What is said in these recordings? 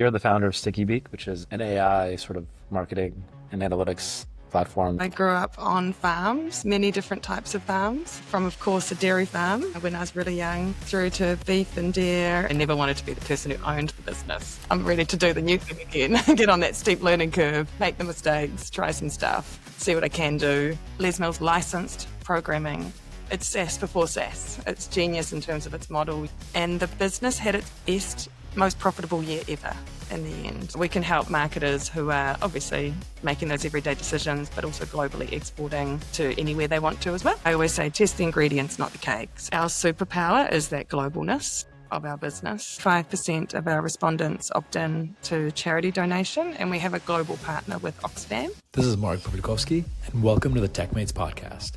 You're the founder of Sticky Beak, which is an AI sort of marketing and analytics platform. I grew up on farms, many different types of farms, from, of course, a dairy farm when I was really young, through to beef and deer. I never wanted to be the person who owned the business. I'm ready to do the new thing again, get on that steep learning curve, make the mistakes, try some stuff, see what I can do. Les Mills licensed programming. It's SaaS before SaaS. It's genius in terms of its model. And the business had its best, most profitable year ever in the end. We can help marketers who are obviously making those everyday decisions, but also globally exporting to anywhere they want to as well. I always say, test the ingredients, not the cakes. Our superpower is that globalness of our business. 5% of our respondents opt in to charity donation, and we have a global partner with Oxfam. This is Mark Pavlikovsky, and welcome to the TechMates podcast,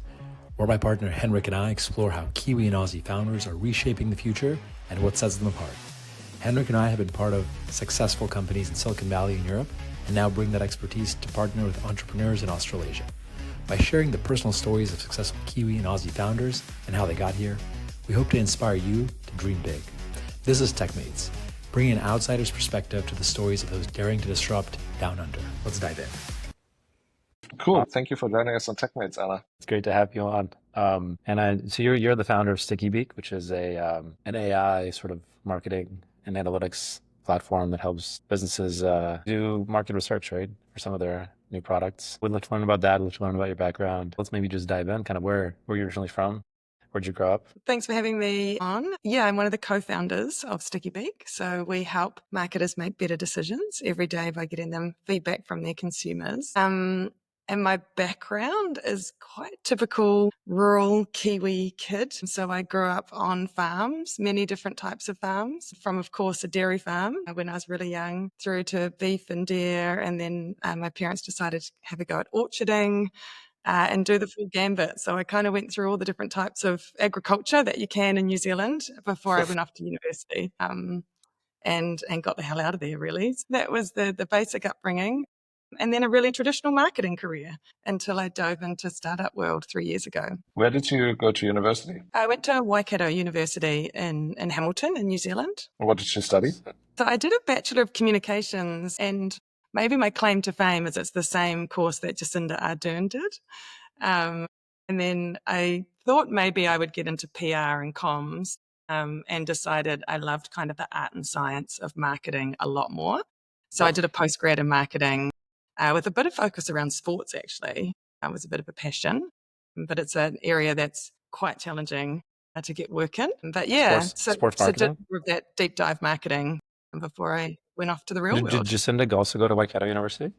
where my partner Henrik and I explore how Kiwi and Aussie founders are reshaping the future and what sets them apart. Henrik and I have been part of successful companies in Silicon Valley and Europe, and now bring that expertise to partner with entrepreneurs in Australasia. By sharing the personal stories of successful Kiwi and Aussie founders and how they got here, we hope to inspire you to dream big. This is TechMates, bringing an outsider's perspective to the stories of those daring to disrupt down under. Let's dive in. Cool. Thank you for joining us on TechMates, Anna. It's great to have you on. So you're the founder of Sticky Beak, which is an AI sort of marketing and analytics platform that helps businesses do market research, right, for some of their new products. We'd like to learn about that. We'd like to learn about your background. Let's maybe just dive in, kind of where you're originally from. Where'd you grow up? Thanks for having me on. Yeah, I'm one of the co-founders of Sticky Beak. So we help marketers make better decisions every day by getting them feedback from their consumers. And my background is quite typical rural Kiwi kid. So I grew up on farms, many different types of farms, from, of course, a dairy farm when I was really young, through to beef and deer. And then my parents decided to have a go at orcharding and do the full gambit. So I kind of went through all the different types of agriculture that you can in New Zealand before I went off to university and got the hell out of there, really. So that was the basic upbringing. And then a really traditional marketing career until I dove into startup world 3 years ago. Where did you go to university? I went to Waikato University in Hamilton in New Zealand. What did you study? So I did a Bachelor of Communications, and maybe my claim to fame is it's the same course that Jacinda Ardern did. And then I thought maybe I would get into PR and comms and decided I loved kind of the art and science of marketing a lot more. So I did a postgrad in marketing with a bit of focus around sports, actually. It was a bit of a passion, but it's an area that's quite challenging to get work in. But yeah, sports so marketing? did that deep dive marketing before I went off to the real Did world. Jacinda also go to Waikato University?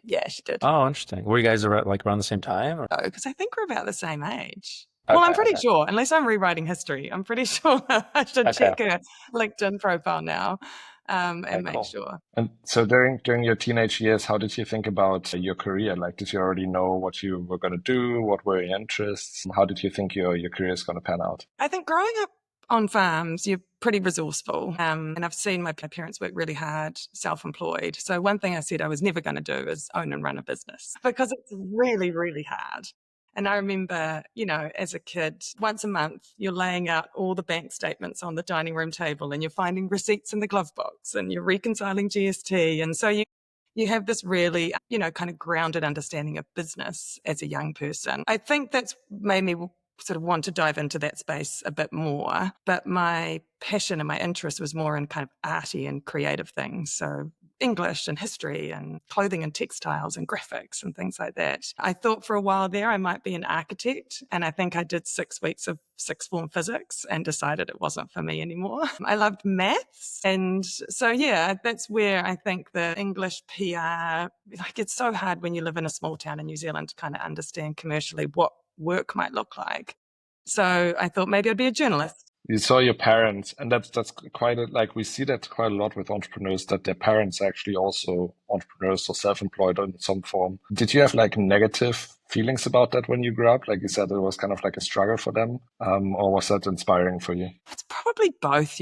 Yeah, she did. Oh, interesting. Were you guys around the same time? Or? Because I think we're about the same age. Okay, Well, I'm pretty sure, unless I'm rewriting history, I'm pretty sure I should check her LinkedIn profile now and make sure. And so during your teenage years, how did you think about your career? Like, did you already know what you were going to do? What were your interests? How did you think your career is going to pan out? I think growing up on farms, you're pretty resourceful. And I've seen my parents work really hard, self-employed. So one thing I said I was never going to do is own and run a business because it's really, really hard. And I remember, as a kid, once a month, you're laying out all the bank statements on the dining room table and you're finding receipts in the glove box and you're reconciling GST. And so you have this really, kind of grounded understanding of business as a young person. I think that's made me sort of want to dive into that space a bit more. But my passion and my interest was more in kind of arty and creative things. So English and history and clothing and textiles and graphics and things like that. I thought for a while there I might be an architect, and I think I did 6 weeks of sixth form physics and decided it wasn't for me anymore. I loved maths, and so that's where I think the English PR, it's so hard when you live in a small town in New Zealand to kind of understand commercially what work might look like. So I thought maybe I'd be a journalist. You saw your parents, and that's quite we see that quite a lot with entrepreneurs, that their parents are actually also entrepreneurs or self-employed in some form. Did you have negative feelings about that when you grew up? Like you said, it was kind of like a struggle for them, or was that inspiring for you? It's probably both,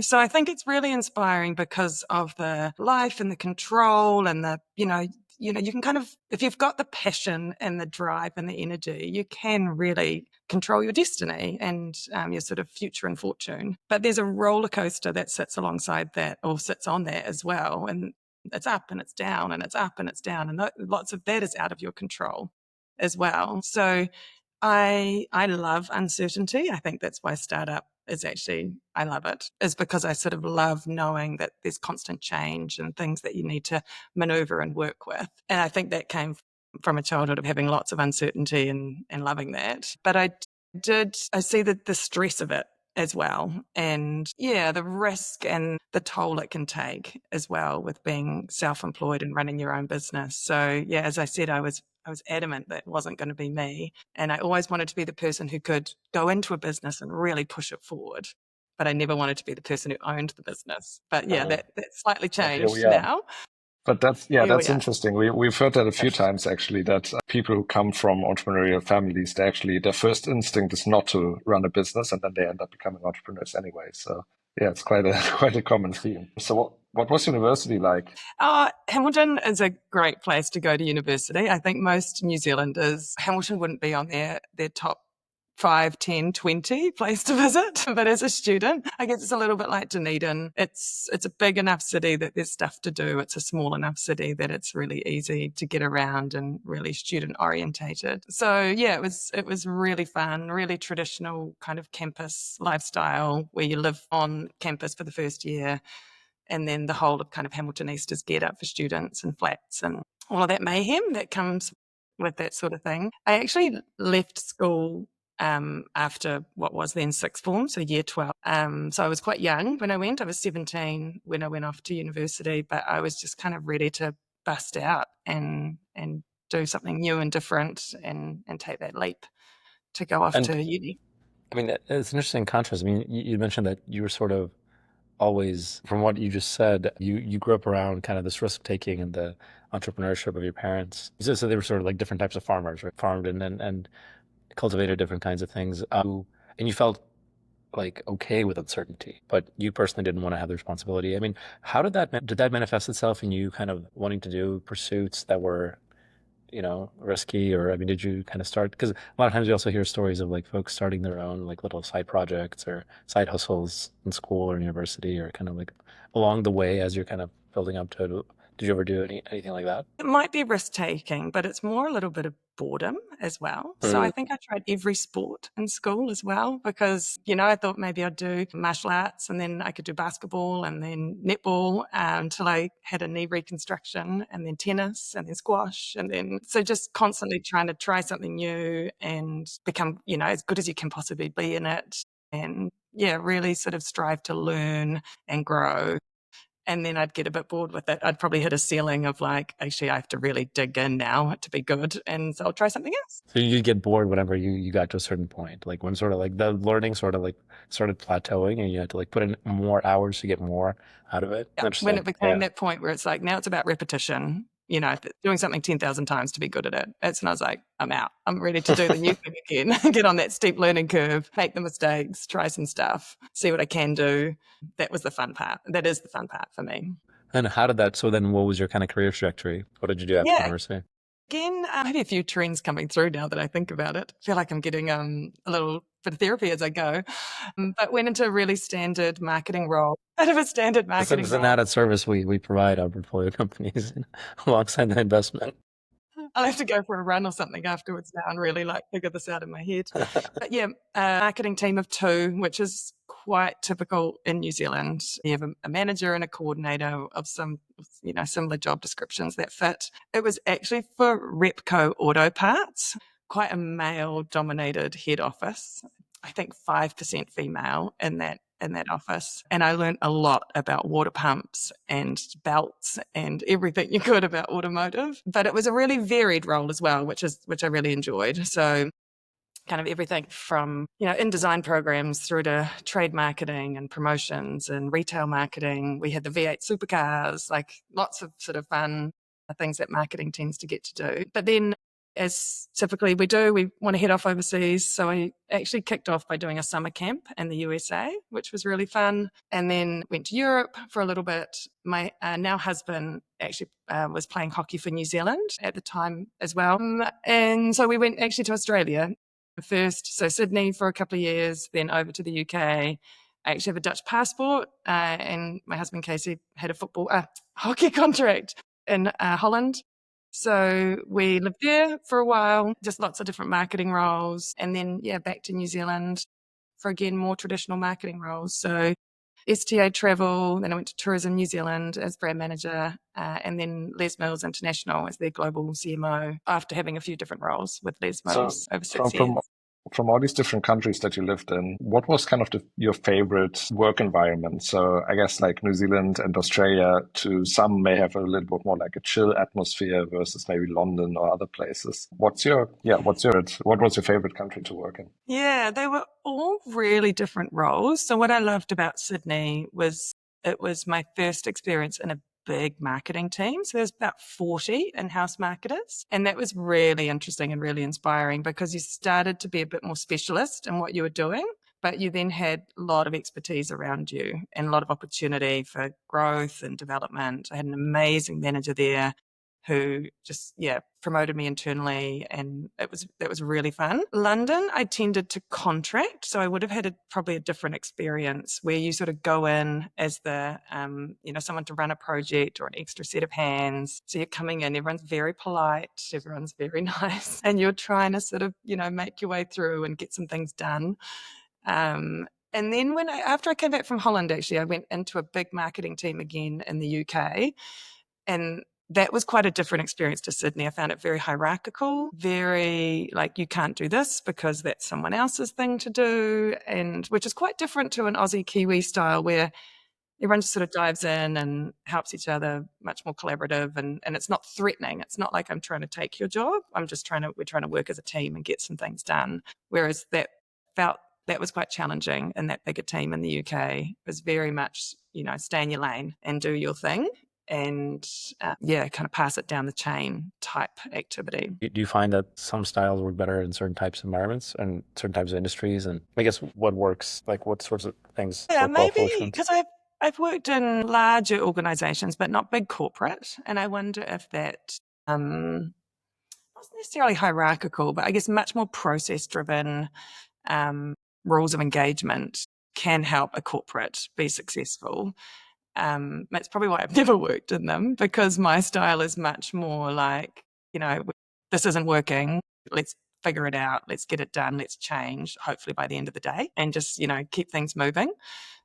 So I think it's really inspiring because of the life and the control and the, you know, you can kind of, if you've got the passion and the drive and the energy, you can really control your destiny and your sort of future and fortune. But there's a roller coaster that sits alongside that, or sits on that as well. And it's up and it's down and it's up and it's down. And lots of that is out of your control as well. So I love uncertainty. I think that's why startup is actually, I love it, is because I sort of love knowing that there's constant change and things that you need to maneuver and work with. And I think that came from a childhood of having lots of uncertainty and loving that. But I see the stress of it as well. And yeah, the risk and the toll it can take as well with being self-employed and running your own business. So yeah, as I said, I was adamant that it wasn't going to be me. And I always wanted to be the person who could go into a business and really push it forward. But I never wanted to be the person who owned the business. But yeah, that slightly But here we changed are. now. But that's Here we are. interesting. We've heard that a few times actually, that people who come from entrepreneurial families, their first instinct is not to run a business, and then they end up becoming entrepreneurs anyway. So yeah, it's quite a quite a common theme. So what was university like? Hamilton is a great place to go to university. I think most New Zealanders, Hamilton wouldn't be on their top 5, 10, 20 place to visit. But as a student, I guess it's a little bit like Dunedin. It's a big enough city that there's stuff to do. It's a small enough city that it's really easy to get around and really student orientated. So yeah, it was really fun, really traditional kind of campus lifestyle where you live on campus for the first year. And then the whole of kind of Hamilton East is geared up for students and flats and all of that mayhem that comes with that sort of thing. I actually left school after what was then sixth form, so year 12. So I was quite young when I went. I was 17 when I went off to university, but I was just kind of ready to bust out and do something new and different and take that leap to go off to uni. I mean, it's an interesting contrast. I mean, you mentioned that you were sort of always, from what you just said, you grew up around kind of this risk taking and the entrepreneurship of your parents. So they were sort of like different types of farmers, right? Farmed and cultivated different kinds of things. And you felt like okay with uncertainty, but you personally didn't want to have the responsibility. I mean, how did that manifest itself in you kind of wanting to do pursuits that were, risky? Or, I mean, did you kind of start, because a lot of times we also hear stories of like folks starting their own like little side projects or side hustles in school or university, or kind of like along the way as you're kind of building up to it. Did you ever do anything like that? It might be risk taking, but it's more a little bit of boredom as well. So I think I tried every sport in school as well, because, I thought maybe I'd do martial arts and then I could do basketball and then netball until I had a knee reconstruction, and then tennis and then squash. And then, so just constantly trying to try something new and become, as good as you can possibly be in it. And yeah, really sort of strive to learn and grow. And then I'd get a bit bored with it. I'd probably hit a ceiling of like, actually, I have to really dig in now to be good. And so I'll try something else. So you get bored whenever you got to a certain point, like when sort of like the learning sort of like started plateauing and you had to like put in more hours to get more out of it. Yeah. When it became that point where it's like, now it's about repetition, doing something 10,000 times to be good at it. And I was like, I'm out. I'm ready to do the new thing again, get on that steep learning curve, make the mistakes, try some stuff, see what I can do. That was the fun part. That is the fun part for me. And how did that, so then what was your kind of career trajectory? What did you do after university? Again, maybe a few trends coming through now that I think about it. I feel like I'm getting a little bit of therapy as I go. But went into a really standard marketing role. Out of a standard marketing This is an added service we provide our portfolio companies alongside the investment. I'll have to go for a run or something afterwards now and really figure this out in my head. But yeah, marketing team of 2, which is quite typical in New Zealand. You have a manager and a coordinator of some, similar job descriptions that fit. It was actually for Repco Auto Parts, quite a male-dominated head office. I think 5% female in that office. And I learned a lot about water pumps and belts and everything you could about automotive. But it was a really varied role as well, which I really enjoyed. So kind of everything from, InDesign programs through to trade marketing and promotions and retail marketing. We had the V8 supercars, like lots of sort of fun things that marketing tends to get to do. But then as typically we do, we want to head off overseas. So I actually kicked off by doing a summer camp in the USA, which was really fun. And then went to Europe for a little bit. My now husband actually was playing hockey for New Zealand at the time as well. And so we went actually to Australia first. So Sydney for a couple of years, then over to the UK. I actually have a Dutch passport, and my husband Casey had a hockey contract in Holland. So we lived there for a while, just lots of different marketing roles. And then, back to New Zealand for, again, more traditional marketing roles. So STA Travel, then I went to Tourism New Zealand as brand manager, and then Les Mills International as their global CMO after having a few different roles with Les Mills over 6 years. From all these different countries that you lived in, what was kind of your favorite work environment? So I guess like New Zealand and Australia, to some may have a little bit more like a chill atmosphere versus maybe London or other places. What was your favorite country to work in? Yeah, they were all really different roles. So what I loved about Sydney was it was my first experience in a big marketing team. So there's about 40 in-house marketers. And that was really interesting and really inspiring because you started to be a bit more specialist in what you were doing, but you then had a lot of expertise around you and a lot of opportunity for growth and development. I had an amazing manager there who just, promoted me internally, and that was really fun. London, I tended to contract, so I would have had probably a different experience where you sort of go in as the, someone to run a project or an extra set of hands. So you're coming in, everyone's very polite, everyone's very nice, and you're trying to sort of, make your way through and get some things done. And then after I came back from Holland, actually, I went into a big marketing team again in the UK, and that was quite a different experience to Sydney. I found it very hierarchical, very like, you can't do this because that's someone else's thing to do, and which is quite different to an Aussie Kiwi style where everyone just sort of dives in and helps each other, much more collaborative, and it's not threatening. It's not like I'm trying to take your job. We're trying to work as a team and get some things done. Whereas that was quite challenging in that bigger team in the UK. It was very much, stay in your lane and do your thing, and kind of pass it down the chain type activity. Do you find that some styles work better in certain types of environments and certain types of industries? And I guess what works, like what sorts of things work well for which ones? Because I've worked in larger organizations, but not big corporate. And I wonder if that wasn't necessarily hierarchical, but I guess much more process driven rules of engagement can help a corporate be successful. That's probably why I've never worked in them, because my style is much more like, this isn't working. Let's figure it out. Let's get it done. Let's change, hopefully by the end of the day, and just, keep things moving.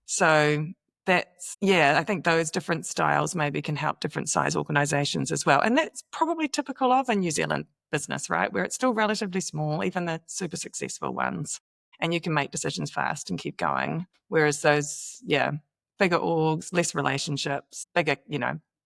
So I think those different styles maybe can help different size organizations as well. And that's probably typical of a New Zealand business, right? Where it's still relatively small, even the super successful ones, and you can make decisions fast and keep going. Whereas those, bigger orgs, less relationships, bigger,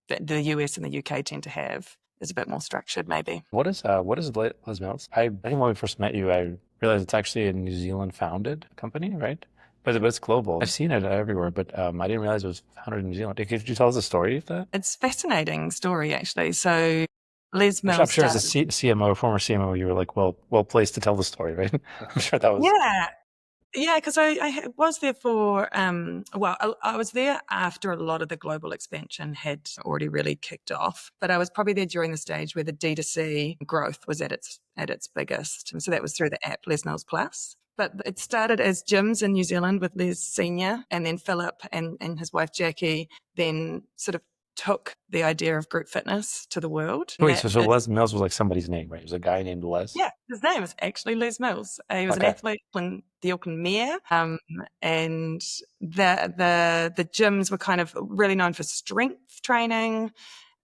the US and the UK tend to have is a bit more structured maybe. What is Les Mills? I think when we first met you, I realized it's actually a New Zealand founded company, right? But it's global. I've seen it everywhere, but I didn't realize it was founded in New Zealand. Could you tell us the story of that? It's a fascinating story, actually. So Les Mills, I'm sure as a former CMO, you were like, well placed to tell the story, right? I'm sure that was. Yeah, because I was there for, I was there after a lot of the global expansion had already really kicked off, but I was probably there during the stage where the D2C growth was at its biggest. And so that was through the app Les Mills Plus. But it started as gyms in New Zealand with Les Senior, and then Philip and his wife Jackie then sort of took the idea of group fitness to the world. Wait, so Les Mills was like somebody's name, right? It was a guy named Les? Yeah, his name is actually Les Mills. He was an athlete in the Auckland Mare. And the gyms were kind of really known for strength training.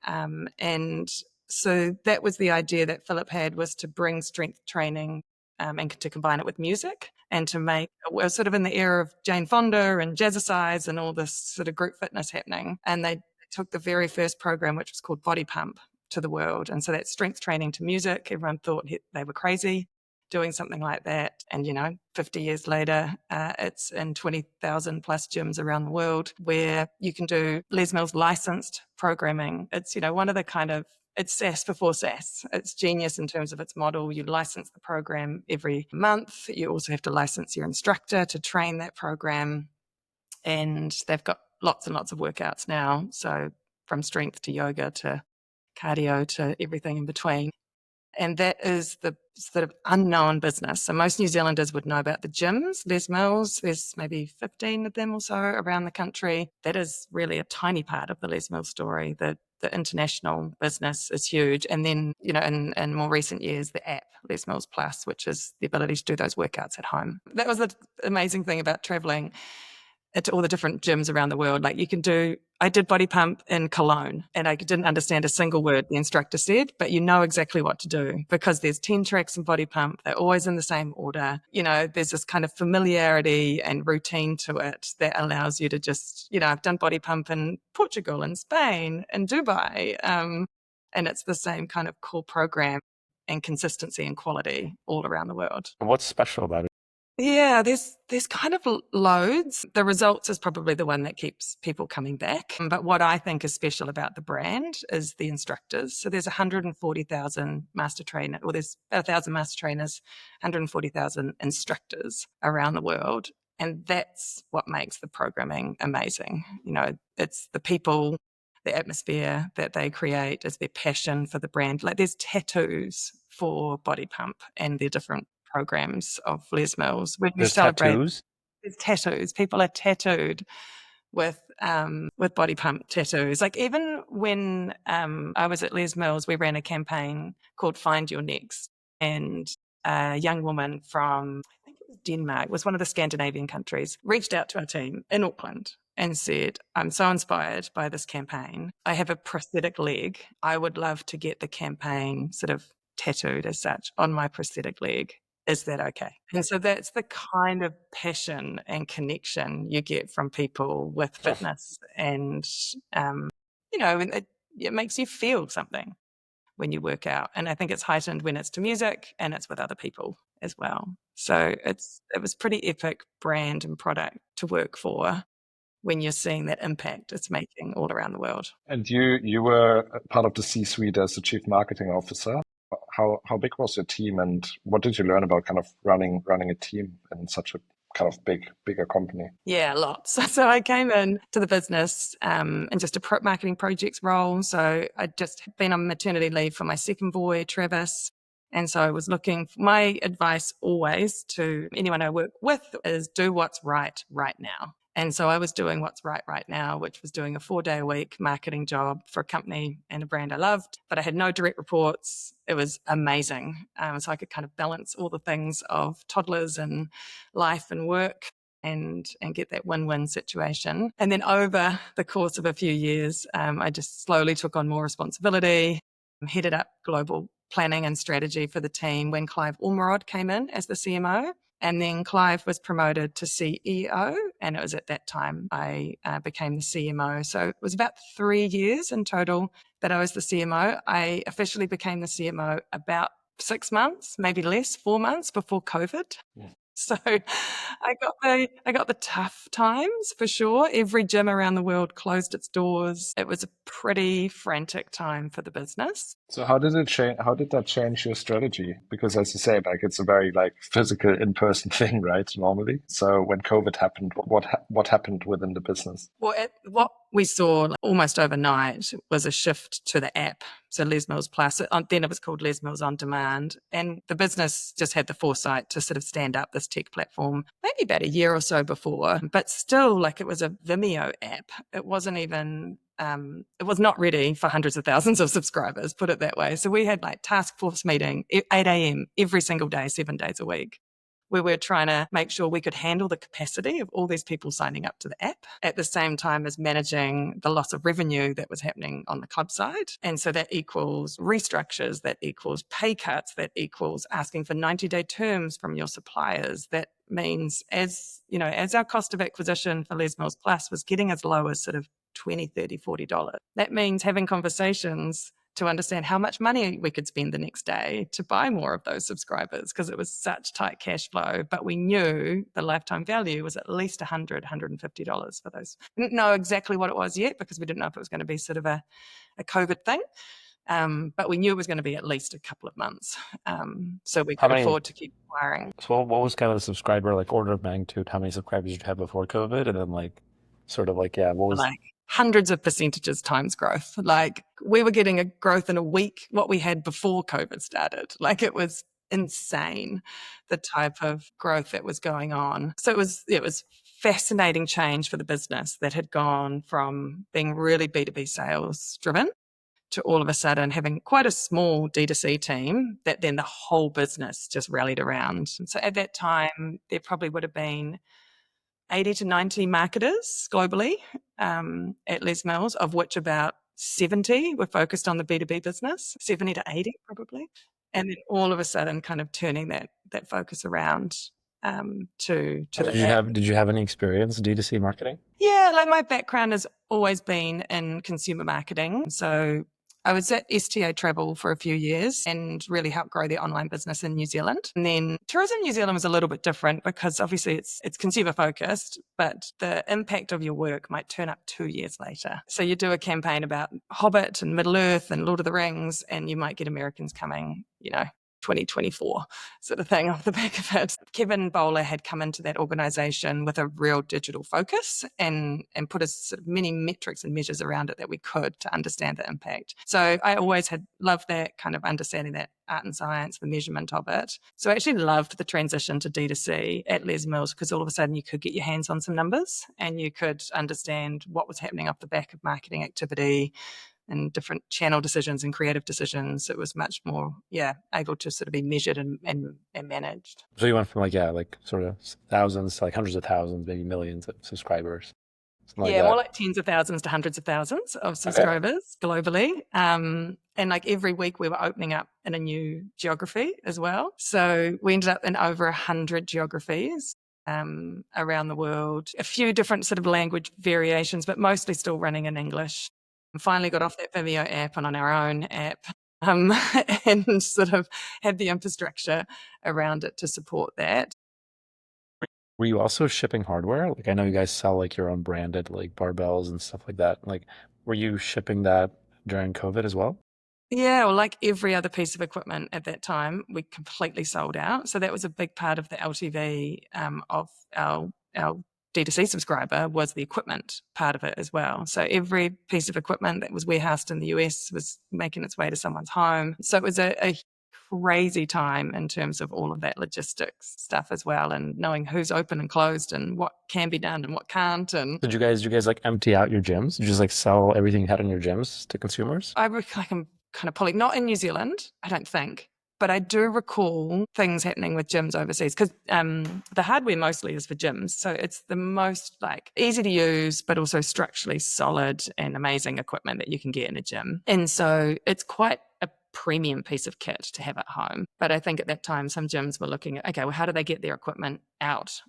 And so that was the idea that Philip had, was to bring strength training and to combine it with music, and to make, we're sort of in the era of Jane Fonda and Jazzercise and all this sort of group fitness happening. And they took the very first program, which was called Body Pump, to the world. And so that's strength training to music. Everyone thought they were crazy. doing something like that. And, 50 years later, it's in 20,000 plus gyms around the world where you can do Les Mills licensed programming. It's, one of the it's SaaS before SaaS. It's genius in terms of its model. You license the program every month. You also have to license your instructor to train that program. And they've got lots and lots of workouts now. So from strength to yoga to cardio to everything in between. And that is the sort of unknown business. So most New Zealanders would know about the gyms, Les Mills. There's maybe 15 of them or so around the country. That is really a tiny part of the Les Mills story. The international business is huge. And then, in more recent years, the app, Les Mills Plus, which is the ability to do those workouts at home. That was the amazing thing about traveling to all the different gyms around the world. Like I did body pump in Cologne and I didn't understand a single word the instructor said, but you know exactly what to do because there's 10 tracks in body pump. They're always in the same order. There's this kind of familiarity and routine to it that allows you to just, I've done body pump in Portugal and Spain and Dubai. And it's the same kind of core program and consistency and quality all around the world. What's special about it? Yeah, there's kind of loads. The results is probably the one that keeps people coming back. But what I think is special about the brand is the instructors. So there's 140,000 master trainers, or there's about 1,000 master trainers, 140,000 instructors around the world. And that's what makes the programming amazing. It's the people, the atmosphere that they create, is their passion for the brand. Like there's tattoos for body pump and their different programs of Les Mills. When we There's celebrate, tattoos. there's tattoos. People are tattooed with body pump tattoos. Like even when I was at Les Mills, we ran a campaign called Find Your Next, and a young woman from, I think it was Denmark, was one of the Scandinavian countries, reached out to our team in Auckland and said, I'm so inspired by this campaign. I have a prosthetic leg. I would love to get the campaign sort of tattooed as such on my prosthetic leg. Is that okay? And so that's the kind of passion and connection you get from people with fitness. And, it makes you feel something when you work out. And I think it's heightened when it's to music and it's with other people as well. So it was pretty epic brand and product to work for when you're seeing that impact it's making all around the world. And you were part of the C-suite as the chief marketing officer. How big was your team, and what did you learn about kind of running a team in such a kind of bigger company? Yeah, lots. So I came in to the business in just a marketing projects role. So I'd just been on maternity leave for my second boy, Travis. And so I was my advice always to anyone I work with is do what's right now. And so I was doing what's right now, which was doing a 4-day-a-week marketing job for a company and a brand I loved, but I had no direct reports. It was amazing. So I could kind of balance all the things of toddlers and life and work and get that win-win situation. And then over the course of a few years, I just slowly took on more responsibility, headed up global planning and strategy for the team when Clive Ormerod came in as the CMO. And then Clive was promoted to CEO, and it was at that time I became the CMO. So it was about 3 years in total that I was the CMO. I officially became the CMO about 6 months, maybe less, 4 months before COVID. Yeah. So I got the tough times for sure. Every gym around the world closed its doors. It was a pretty frantic time for the business. So how did it change? How did that change your strategy? Because as you say, it's a very physical in-person thing, right? Normally. So when COVID happened, what happened within the business? Well, what we saw almost overnight was a shift to the app. So Les Mills Plus, then it was called Les Mills On Demand. And the business just had the foresight to sort of stand up this tech platform maybe about a year or so before, but still it was a Vimeo app. It wasn't even, it was not ready for hundreds of thousands of subscribers, put it that way. So we had task force meeting 8 a.m. every single day, 7 days a week, where we're trying to make sure we could handle the capacity of all these people signing up to the app at the same time as managing the loss of revenue that was happening on the club side. And so that equals restructures, that equals pay cuts, that equals asking for 90-day terms from your suppliers. That means as our cost of acquisition for Les Mills Plus was getting as low as sort of $20, $30, $40, that means having conversations to understand how much money we could spend the next day to buy more of those subscribers because it was such tight cash flow. But we knew the lifetime value was at least $150 for those. We didn't know exactly what it was yet because we didn't know if it was going to be sort of a COVID thing. But we knew it was going to be at least a couple of months. So we could afford to keep acquiring. So what was kind of the subscriber, like order of magnitude? How many subscribers did you have before COVID? And then like, sort of like, yeah, what was... Like hundreds of percentages times growth. Like we were getting a growth in a week, what we had before COVID started. Like it was insane, the type of growth that was going on. So it was fascinating change for the business that had gone from being really B2B sales driven to all of a sudden having quite a small D2C team that then the whole business just rallied around. And so at that time, there probably would have been 80 to 90 marketers globally at Les Mills, of which about 70 were focused on the B2B business, 70 to 80 probably. And then all of a sudden kind of turning that focus around to Did you have any experience in D2C marketing? Yeah, like my background has always been in consumer marketing. So I was at STA Travel for a few years and really helped grow the online business in New Zealand. And then Tourism New Zealand was a little bit different because obviously it's consumer focused, but the impact of your work might turn up 2 years later. So you do a campaign about Hobbit and Middle Earth and Lord of the Rings, and you might get Americans coming, 2024 sort of thing off the back of it. Kevin Bowler had come into that organization with a real digital focus and put as sort of many metrics and measures around it that we could to understand the impact. So I always had loved that kind of understanding that art and science, the measurement of it. So I actually loved the transition to D2C at Les Mills because all of a sudden you could get your hands on some numbers and you could understand what was happening off the back of marketing activity and different channel decisions and creative decisions. It was much more, able to sort of be measured and managed. So you went from like sort of thousands to like hundreds of thousands, maybe millions of subscribers. More like tens of thousands to hundreds of thousands of subscribers globally. And like every week we were opening up in a new geography as well. So we ended up in over 100 geographies around the world, a few different sort of language variations, but mostly still running in English. And finally got off that Vimeo app and on our own app and sort of had the infrastructure around it to support that. Were you also shipping hardware? Like I know you guys sell like your own branded like barbells and stuff like that. Like were you shipping that during COVID as well? Yeah, well, like every other piece of equipment at that time, we completely sold out. So that was a big part of the LTV of our D2C subscriber was the equipment part of it as well. So every piece of equipment that was warehoused in the US was making its way to someone's home. So it was a crazy time in terms of all of that logistics stuff as well, and knowing who's open and closed and what can be done and what can't. And Did you guys like empty out your gyms? Did you just like sell everything you had in your gyms to consumers? I'm kind of pulling, not in New Zealand, I don't think. But I do recall things happening with gyms overseas because the hardware mostly is for gyms. So it's the most like easy to use, but also structurally solid and amazing equipment that you can get in a gym. And so it's quite a premium piece of kit to have at home. But I think at that time, some gyms were looking at, okay, well, how do they get their equipment out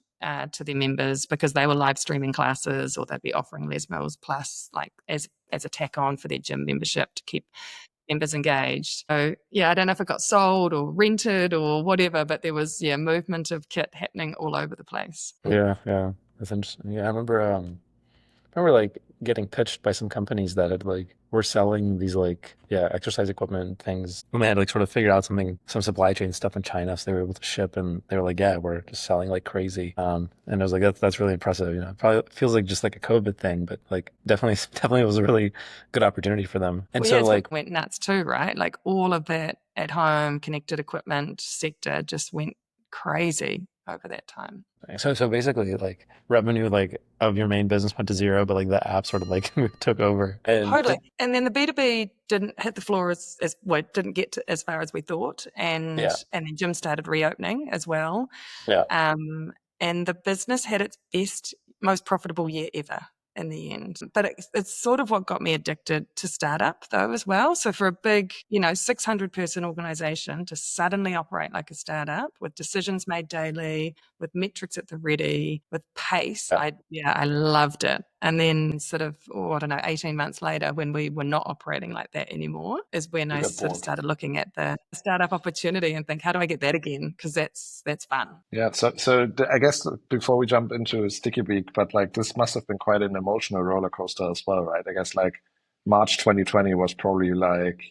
to their members, because they were live streaming classes or they'd be offering Les Mills Plus like as a tack on for their gym membership to keep members engaged. So I don't know if it got sold or rented or whatever, but there was movement of kit happening all over the place. Yeah, that's interesting. Yeah, I remember like getting pitched by some companies that had like were selling these like exercise equipment things. And they had like sort of figured out some supply chain stuff in China, so they were able to ship, and they were like, we're just selling like crazy. And I was like, that's really impressive. Probably feels like just like a COVID thing, but like definitely was a really good opportunity for them. And so like went nuts too, right? Like all of that at home connected equipment sector just went crazy over that time. So basically like revenue like of your main business went to zero, but like the app sort of like took over. Totally. And then the B2B didn't hit the floor as didn't get to as far as we thought. And then gyms started reopening as well. Yeah. And the business had its best, most profitable year ever. in the end. But it's sort of what got me addicted to startup though as well. So for a big, 600 person organization to suddenly operate like a startup with decisions made daily, with metrics at the ready, with pace, I loved it. And then sort of, 18 months later when we were not operating like that anymore is when I sort of started looking at the startup opportunity and think, how do I get that again? Because that's fun. Yeah. So I guess before we jump into Sticky Beak, but like this must have been quite an emotional roller coaster as well, right? I guess like March 2020 was probably like,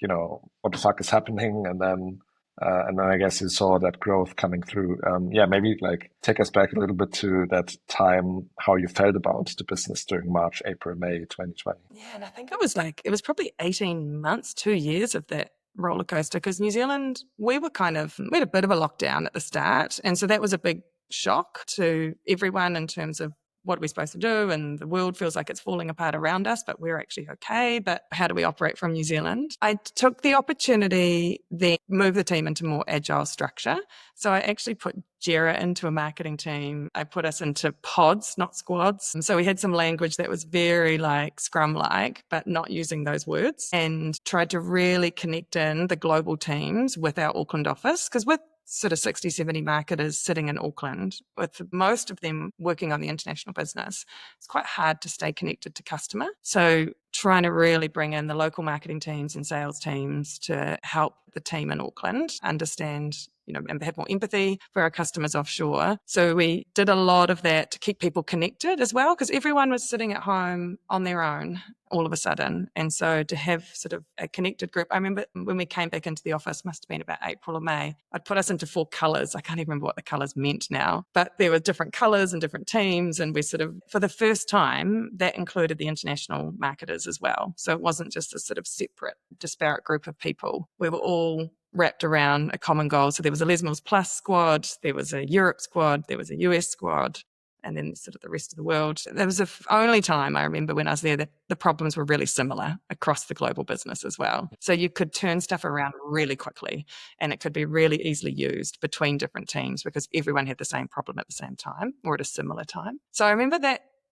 what the fuck is happening? And then I guess you saw that growth coming through. Maybe like take us back a little bit to that time, how you felt about the business during March, April, May 2020. Yeah, and I think it was probably 18 months, 2 years of that roller coaster because New Zealand, we had a bit of a lockdown at the start. And so that was a big shock to everyone in terms of what are we supposed to do? And the world feels like it's falling apart around us, but we're actually okay. But how do we operate from New Zealand? I took the opportunity then move the team into more agile structure. So I actually put Jira into a marketing team. I put us into pods, not squads. And so we had some language that was very like Scrum-like, but not using those words, and tried to really connect in the global teams with our Auckland office. Because with sort of 60, 70 marketers sitting in Auckland, with most of them working on the international business, it's quite hard to stay connected to customer. So trying to really bring in the local marketing teams and sales teams to help the team in Auckland understand, and have more empathy for our customers offshore. So we did a lot of that to keep people connected as well, because everyone was sitting at home on their own all of a sudden. And so to have sort of a connected group, I remember when we came back into the office, must have been about April or May, I'd put us into 4 colours. I can't even remember what the colours meant now, but there were different colours and different teams. And we sort of, for the first time, that included the international marketers as well. So it wasn't just a sort of separate, disparate group of people. We were all wrapped around a common goal. So there was a Les Mills Plus squad, there was a Europe squad, there was a US squad, and then sort of the rest of the world. There was the only time I remember when I was there that the problems were really similar across the global business as well. So you could turn stuff around really quickly, and it could be really easily used between different teams because everyone had the same problem at the same time or at a similar time. So I remember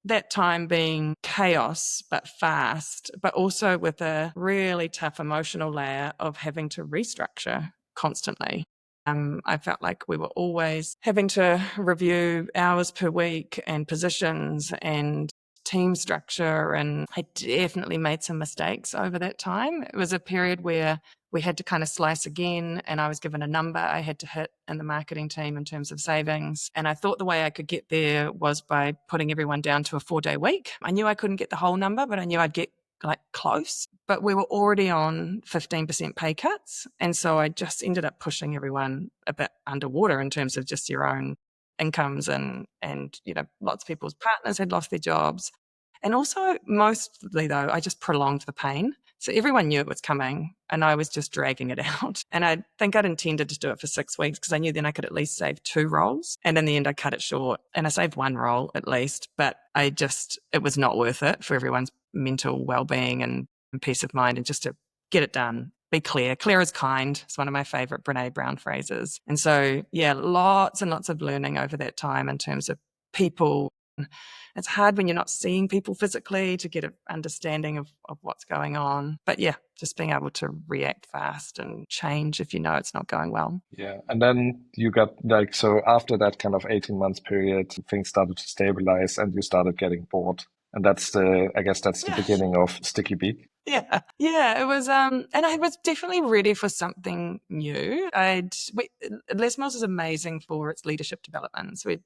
that time being chaos, but fast, but also with a really tough emotional layer of having to restructure constantly. I felt like we were always having to review hours per week and positions and team structure. And I definitely made some mistakes over that time. It was a period where we had to kind of slice again, and I was given a number I had to hit in the marketing team in terms of savings. And I thought the way I could get there was by putting everyone down to a 4-day week. I knew I couldn't get the whole number, but I knew I'd get like close. But we were already on 15% pay cuts. And so I just ended up pushing everyone a bit underwater in terms of just your own incomes and lots of people's partners had lost their jobs. And also, mostly though, I just prolonged the pain. So everyone knew it was coming and I was just dragging it out. And I think I'd intended to do it for 6 weeks because I knew then I could at least save 2 roles. And in the end, I cut it short and I saved 1 role at least, but it was not worth it for everyone's mental well-being and peace of mind, and just to get it done. Be clear. Clear as kind. It's one of my favorite Brene Brown phrases. And so, yeah, lots and lots of learning over that time in terms of people. It's hard when you're not seeing people physically to get an understanding of what's going on. But yeah, just being able to react fast and change if you know it's not going well. Yeah. And then you got so after that kind of 18 months period, things started to stabilize and you started getting bored. And that's the beginning of Sticky Beak. Yeah, it was, and I was definitely ready for something new. Les Mills is amazing for its leadership development. So we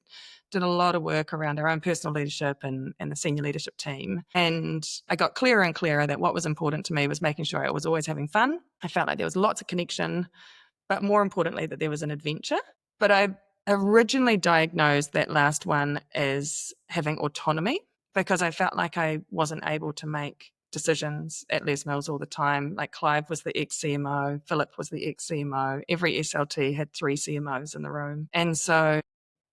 did a lot of work around our own personal leadership and the senior leadership team. And I got clearer and clearer that what was important to me was making sure I was always having fun. I felt like there was lots of connection, but more importantly, that there was an adventure. But I originally diagnosed that last one as having autonomy, because I felt like I wasn't able to make decisions at Les Mills all the time. Like Clive was the ex-CMO, Philip was the ex-CMO, every SLT had 3 CMOs in the room. And so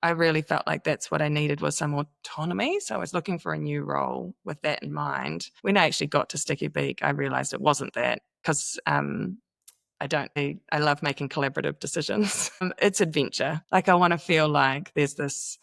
I really felt like that's what I needed, was some autonomy. So I was looking for a new role with that in mind. When I actually got to Sticky Beak, I realized it wasn't that, because I love making collaborative decisions. It's adventure. Like I want to feel like there's this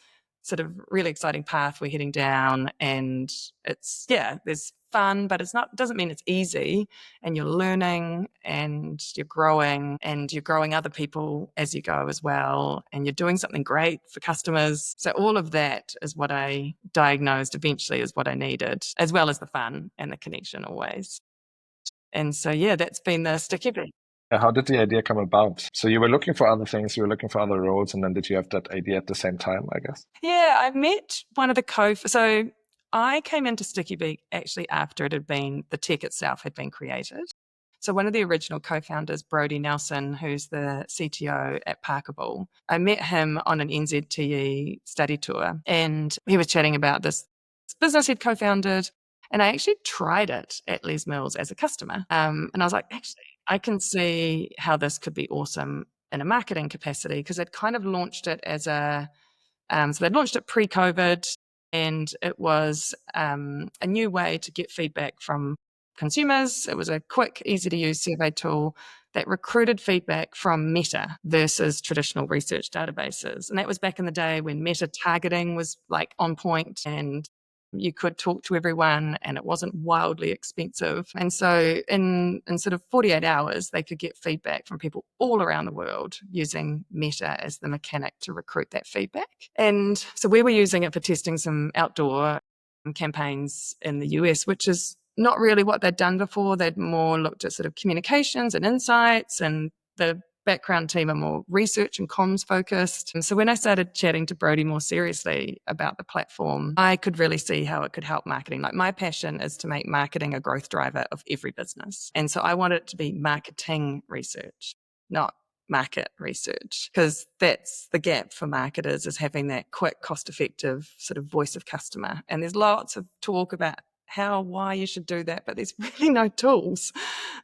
sort of really exciting path we're heading down, and there's fun, but doesn't mean it's easy, and you're learning and you're growing other people as you go as well, and you're doing something great for customers. So all of that is what I diagnosed eventually is what I needed, as well as the fun and the connection always. And so, that's been the Sticky Beak. How did the idea come about? So you were looking for other things, you were looking for other roles, and then did you have that idea at the same time, I guess? Yeah, I met one of the so I came into Sticky Beak actually after the tech itself had been created. So one of the original co-founders, Brodie Nelson, who's the CTO at Parkable, I met him on an NZTE study tour, and he was chatting about this business he'd co-founded, and I actually tried it at Les Mills as a customer. And I was like, actually, I can see how this could be awesome in a marketing capacity, because they'd kind of launched it as so they'd launched it pre-COVID, and it was a new way to get feedback from consumers. It was a quick, easy-to-use survey tool that recruited feedback from Meta versus traditional research databases. And that was back in the day when Meta targeting was like on point, and you could talk to everyone, and it wasn't wildly expensive. And so in sort of 48 hours, they could get feedback from people all around the world using Meta as the mechanic to recruit that feedback. And so we were using it for testing some outdoor campaigns in the US, which is not really what they'd done before. They'd more looked at sort of communications and insights, and the background team are more research and comms focused. And so when I started chatting to Brodie more seriously about the platform, I could really see how it could help marketing. Like, my passion is to make marketing a growth driver of every business. And so I want it to be marketing research, not market research, because that's the gap for marketers, is having that quick, cost-effective sort of voice of customer. And there's lots of talk about why you should do that, but there's really no tools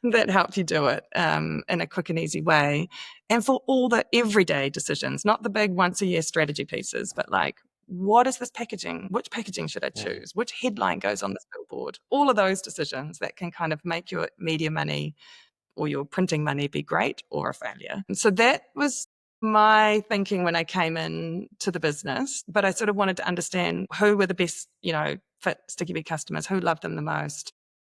that help you do it in a quick and easy way. And for all the everyday decisions, not the big once a year strategy pieces, but like, what is this packaging? Which packaging should I choose? Which headline goes on this billboard? All of those decisions that can kind of make your media money or your printing money be great or a failure. And so that was my thinking when I came in to the business, but I sort of wanted to understand who were the best, fit Sticky Beak customers, who loved them the most.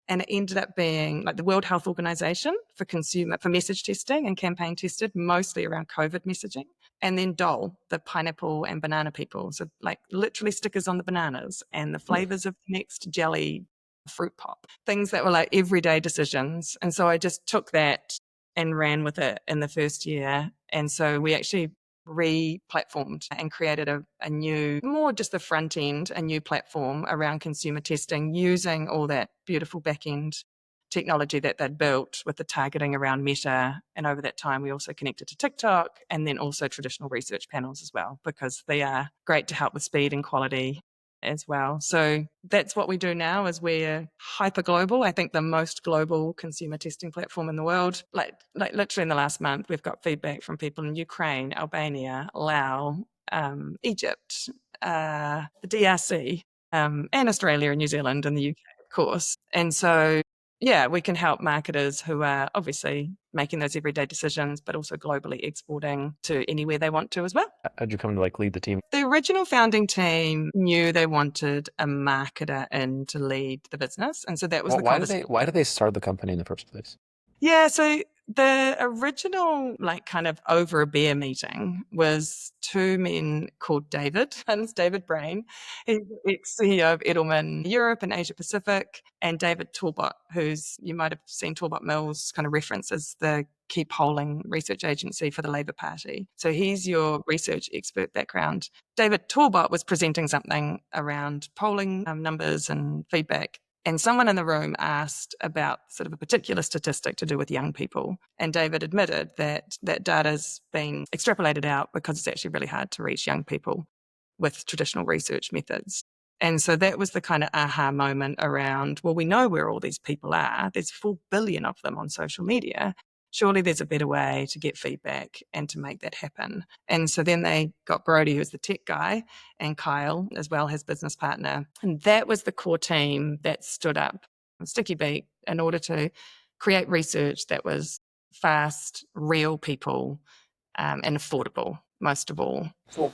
And it ended up being like the World Health Organization for message testing and campaign tested, mostly around COVID messaging. And then Dole, the pineapple and banana people. So like literally stickers on the bananas and the flavors of the next jelly fruit pop, things that were like everyday decisions. And so I just took that and ran with it in the first year. And so we actually re-platformed and created a new, more just the front end, a new platform around consumer testing, using all that beautiful back end technology that they'd built with the targeting around Meta. And over that time, we also connected to TikTok, and then also traditional research panels as well, because they are great to help with speed and quality as well. So that's what we do now, is we're hyper global. I think the most global consumer testing platform in the world. Like literally in the last month, we've got feedback from people in Ukraine, Albania, Laos, Egypt, the DRC, and Australia and New Zealand and the UK, of course. And so we can help marketers who are obviously making those everyday decisions, but also globally exporting to anywhere they want to as well. How'd you come to lead the team? The original founding team knew they wanted a marketer in to lead the business. And so that was why did they start the company in the first place? Yeah, so the original, like, kind of over a beer meeting was two men called David. One's David Brain, he's the ex-CEO of Edelman Europe and Asia Pacific, and David Talbot, who's, you might have seen Talbot Mills kind of reference as the key polling research agency for the Labour Party. So he's your research expert background. David Talbot was presenting something around polling numbers and feedback. And someone in the room asked about sort of a particular statistic to do with young people. And David admitted that that data's been extrapolated out because it's actually really hard to reach young people with traditional research methods. And so that was the kind of aha moment around, well, we know where all these people are. There's 4 billion of them on social media. Surely there's a better way to get feedback and to make that happen. And so then they got Brodie, who's the tech guy, and Kyle as well, his business partner. And that was the core team that stood up Sticky Beak in order to create research that was fast, real people, and affordable. most of all. So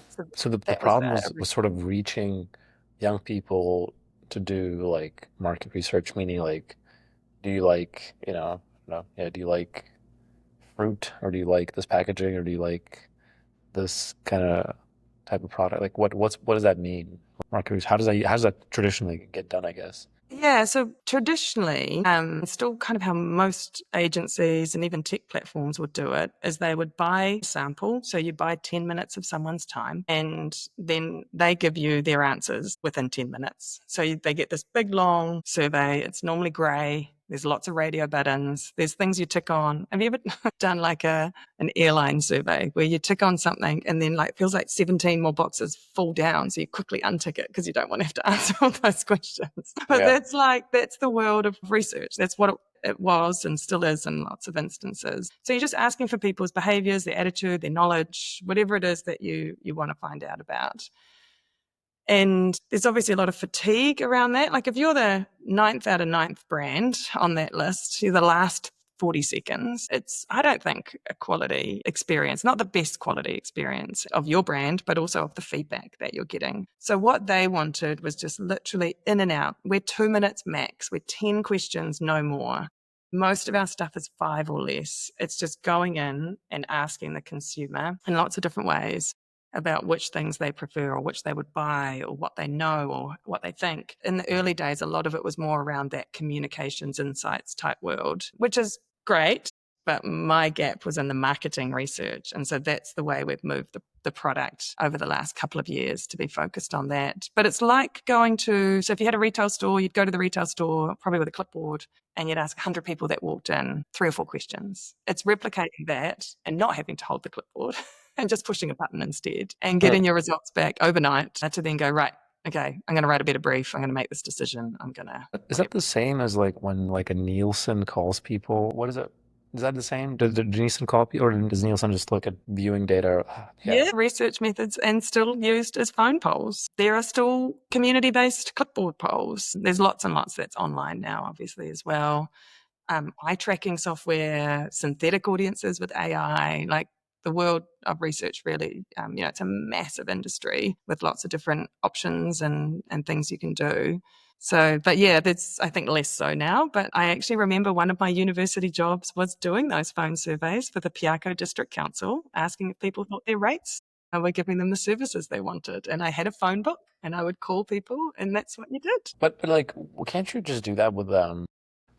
the That was problem was sort of reaching young people to do like market research, meaning like, do you like, no, yeah, do you like fruit, or do you like this packaging, or do you like this kind of type of product? Like what does that mean? Market research, how does that traditionally get done, I guess? Yeah, so traditionally, still kind of how most agencies and even tech platforms would do it, is they would buy a sample. So you buy 10 minutes of someone's time, and then they give you their answers within 10 minutes. So they get this big, long survey. It's normally grey. There's lots of radio buttons. There's things you tick on. Have you ever done like an airline survey where you tick on something and then like feels like 17 more boxes fall down, so you quickly untick it because you don't want to have to answer all those questions? But Yeah. that's the world of research. That's what it was and still is in lots of instances. So you're just asking for people's behaviors, their attitude, their knowledge, whatever it is that you want to find out about. And there's obviously a lot of fatigue around that. Like if you're the 9th out of 9th brand on that list, you're the last 40 seconds. It's, I don't think, a quality experience, not the best quality experience of your brand, but also of the feedback that you're getting. So what they wanted was just literally in and out. We're 2 minutes max. We're 10 questions, no more. Most of our stuff is 5 or less. It's just going in and asking the consumer in lots of different ways about which things they prefer or which they would buy or what they know or what they think. In the early days, a lot of it was more around that communications insights type world, which is great. But my gap was in the marketing research. And so that's the way we've moved the product over the last couple of years, to be focused on that. But it's like going to, so if you had a retail store, you'd go to the retail store, probably with a clipboard, and you'd ask 100 people that walked in 3 or 4 questions. It's replicating that and not having to hold the clipboard and just pushing a button instead and getting your results back overnight to then go, right, okay, I'm going to write a better brief. I'm going to make this decision. I'm going to. Is that the same as like when like a Nielsen calls people? What is it? Is that the same? Does Nielsen call people, or does Nielsen just look at viewing data? Yeah, research methods and still used as phone polls. There are still community-based clipboard polls. There's lots and lots that's online now, obviously, as well. Eye tracking software, synthetic audiences with AI, like the world of research really, it's a massive industry with lots of different options and things you can do. So, but yeah, that's, I think, less so now. But I actually remember one of my university jobs was doing those phone surveys for the Piako District Council, asking if people thought their rates were giving them the services they wanted. And I had a phone book and I would call people, and that's what you did. But like, can't you just do that with Well,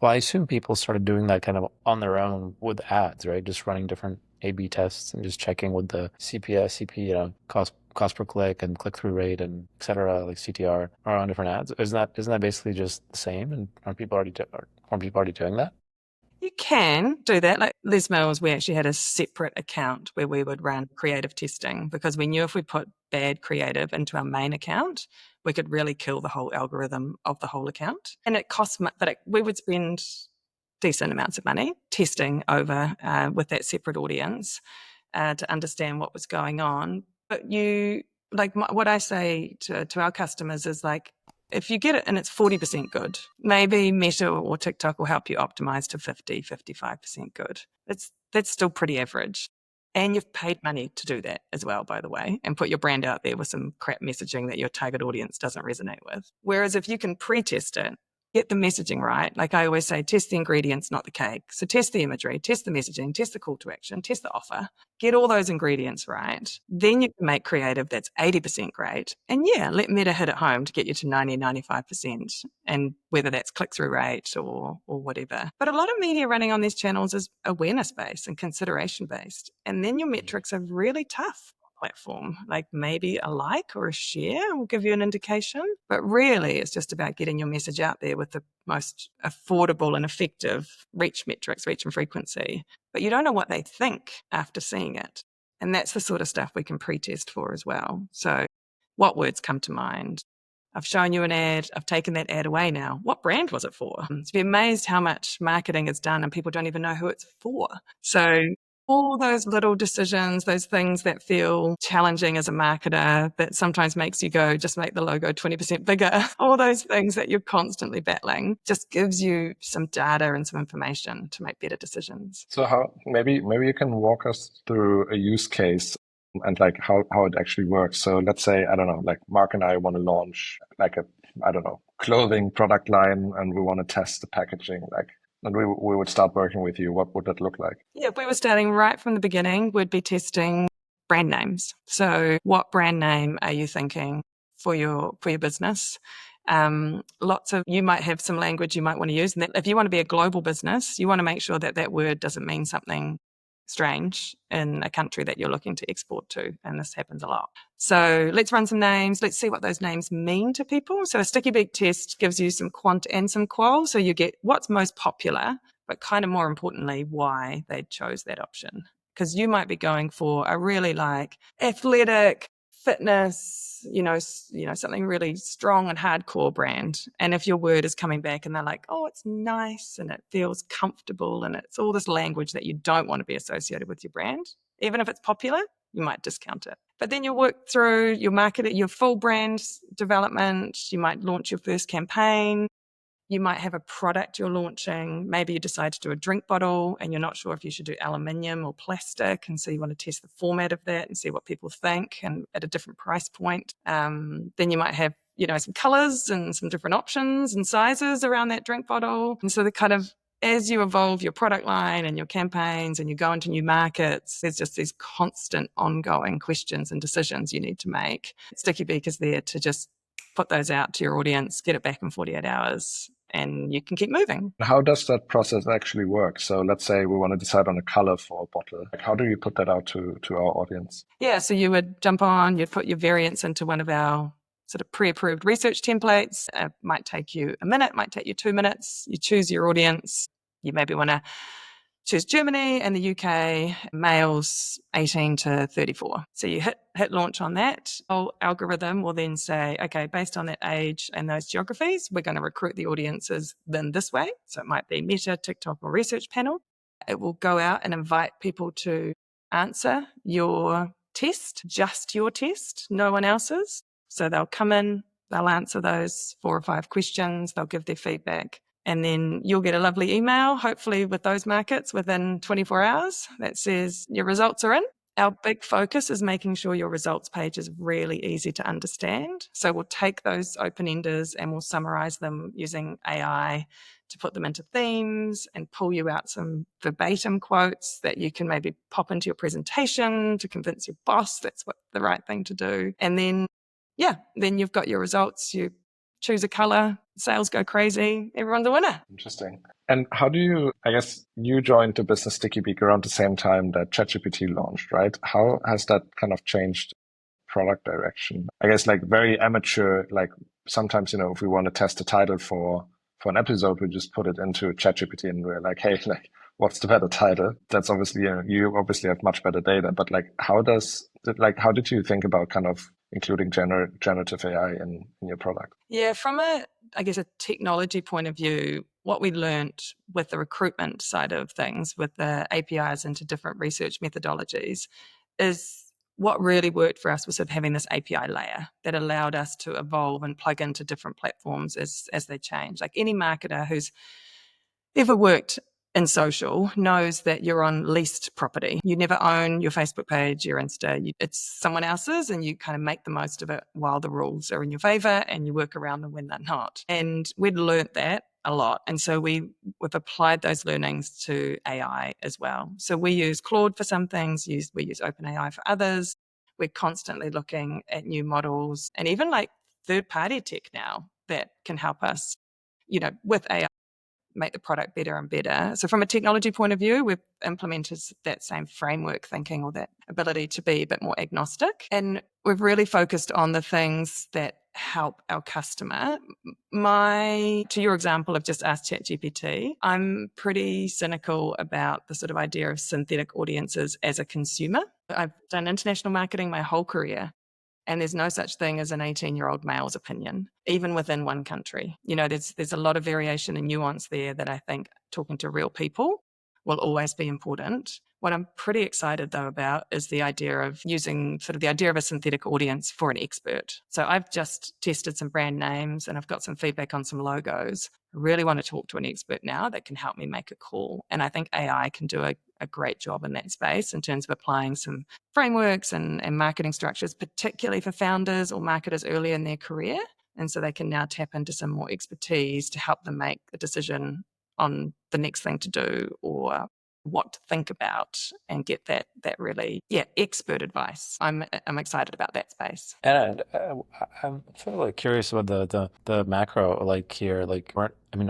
I assume people started doing that kind of on their own with ads, right? Just running different A/B tests and just checking with the CPS, cost per click and click through rate and et cetera, like CTR, are on different ads. Isn't that basically just the same? And aren't people already doing that? You can do that. Like Les Mills, we actually had a separate account where we would run creative testing because we knew if we put bad creative into our main account, we could really kill the whole algorithm of the whole account. And it costs, we would spend decent amounts of money testing over with that separate audience to understand what was going on. But what I say to our customers is like, if you get it and it's 40% good, maybe Meta or TikTok will help you optimize to 55% good. That's still pretty average. And you've paid money to do that as well, by the way, and put your brand out there with some crap messaging that your target audience doesn't resonate with. Whereas if you can pre-test it, get the messaging right. Like I always say, test the ingredients, not the cake. So test the imagery, test the messaging, test the call to action, test the offer, get all those ingredients right. Then you can make creative that's 80% great. And yeah, let Meta hit it home to get you to 90, 95%. And whether that's click-through rate or whatever. But a lot of media running on these channels is awareness-based and consideration-based. And then your metrics are really tough. Platform, like maybe a like or a share will give you an indication, but really it's just about getting your message out there with the most affordable and effective reach metrics, reach and frequency. But you don't know what they think after seeing it, and that's the sort of stuff we can pre-test for as well. So what words come to mind? I've shown you an ad, I've taken that ad away now. What brand was it for? To be amazed how much marketing is done and people don't even know who it's for. So all those little decisions, those things that feel challenging as a marketer, that sometimes makes you go, just make the logo 20% bigger. All those things that you're constantly battling just gives you some data and some information to make better decisions. So maybe you can walk us through a use case. and like how it actually works. So let's say, I don't know, like Mark and I want to launch like a, I don't know, clothing product line, and we want to test the packaging, like, and we would start working with you. What would that look like? Yeah, if we were starting right from the beginning, we'd be testing brand names. So what brand name are you thinking for your business? You might have some language you might want to use. And if you want to be a global business, you want to make sure that that word doesn't mean something strange in a country that you're looking to export to. And this happens a lot. So let's run some names. Let's see what those names mean to people. So a Sticky Beak test gives you some quant and some qual. So you get what's most popular, but kind of more importantly, why they chose that option. Because you might be going for a really like athletic fitness, something really strong and hardcore brand. And if your word is coming back and they're like, oh, it's nice and it feels comfortable and it's all this language that you don't want to be associated with your brand, even if it's popular, you might discount it. But then you work through your market, your full brand development. You might launch your first campaign. You might have a product you're launching. Maybe you decide to do a drink bottle and you're not sure if you should do aluminium or plastic. And so you want to test the format of that and see what people think and at a different price point. Then you might have, some colors and some different options and sizes around that drink bottle. And so the kind of, as you evolve your product line and your campaigns and you go into new markets, there's just these constant ongoing questions and decisions you need to make. Sticky Beak is there to just put those out to your audience, get it back in 48 hours, and you can keep moving. How does that process actually work? So let's say we want to decide on a color for a bottle. Like, how do you put that out to our audience? Yeah, so you would jump on, you'd put your variants into one of our sort of pre-approved research templates. It might take you a minute, might take you 2 minutes. You choose your audience. You maybe want to choose Germany and the UK, males 18 to 34. So you hit launch on that. Our algorithm will then say, okay, based on that age and those geographies, we're going to recruit the audiences then this way. So it might be Meta, TikTok, or Research Panel. It will go out and invite people to answer your test, just your test, no one else's. So they'll come in, they'll answer those 4 or 5 questions, they'll give their feedback. And then you'll get a lovely email, hopefully with those markets within 24 hours that says your results are in. Our big focus is making sure your results page is really easy to understand. So we'll take those open-enders and we'll summarize them using AI to put them into themes and pull you out some verbatim quotes that you can maybe pop into your presentation to convince your boss that's what the right thing to do. And then, then you've got your results. You choose a color, sales go crazy, everyone's a winner. Interesting. And how do you, I guess you joined the business Sticky Beak around the same time that ChatGPT launched, right? How has that kind of changed product direction? I guess like very amateur, like sometimes, if we want to test a title for an episode, we just put it into ChatGPT and we're like, hey, like, what's the better title? That's obviously, you obviously have much better data, but like, how did you think about kind of including generative AI in your product? Yeah, from a technology point of view, what we learned with the recruitment side of things, with the APIs into different research methodologies, is what really worked for us was sort of having this API layer that allowed us to evolve and plug into different platforms as they change. Like any marketer who's ever worked in social knows that you're on leased property. You never own your Facebook page, your Insta. It's someone else's, and you kind of make the most of it while the rules are in your favor and you work around them when they're not. And we'd learnt that a lot. And so we've applied those learnings to AI as well. So we use Claude for some things, we use OpenAI for others. We're constantly looking at new models and even like third-party tech now that can help us, with AI, make the product better and better. So from a technology point of view, we've implemented that same framework thinking, or that ability to be a bit more agnostic. And we've really focused on the things that help our customer. To your example of just Ask ChatGPT, I'm pretty cynical about the sort of idea of synthetic audiences as a consumer. I've done international marketing my whole career. And there's no such thing as an 18-year-old male's opinion, even within one country. There's a lot of variation and nuance there that I think talking to real people will always be important. What I'm pretty excited, though, about is the idea of using the idea of a synthetic audience for an expert. So I've just tested some brand names and I've got some feedback on some logos. I really want to talk to an expert now that can help me make a call. And I think AI can do a a great job in that space in terms of applying some frameworks and marketing structures, particularly for founders or marketers early in their career. And so they can now tap into some more expertise to help them make a decision on the next thing to do or what to think about and get that really expert advice. I'm excited about that space. And I'm sort of like curious about the macro like here. Like,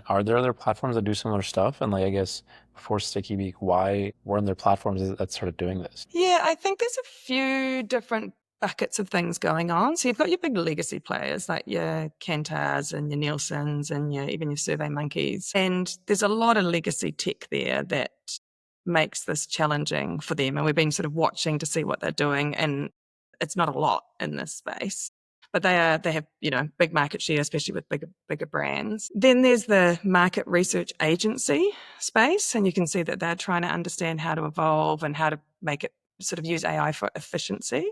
are there other platforms that do similar stuff? And like, I guess before Sticky Beak, why weren't there platforms that's sort of doing this? Yeah, I think there's a few different buckets of things going on. So you've got your big legacy players like your Kantars and your Nielsen's and even your Survey Monkeys. And there's a lot of legacy tech there that makes this challenging for them. And we've been sort of watching to see what they're doing. And it's not a lot in this space. But they have, big market share, especially with bigger brands. Then there's the market research agency space. And you can see that they're trying to understand how to evolve and how to make it sort of use AI for efficiency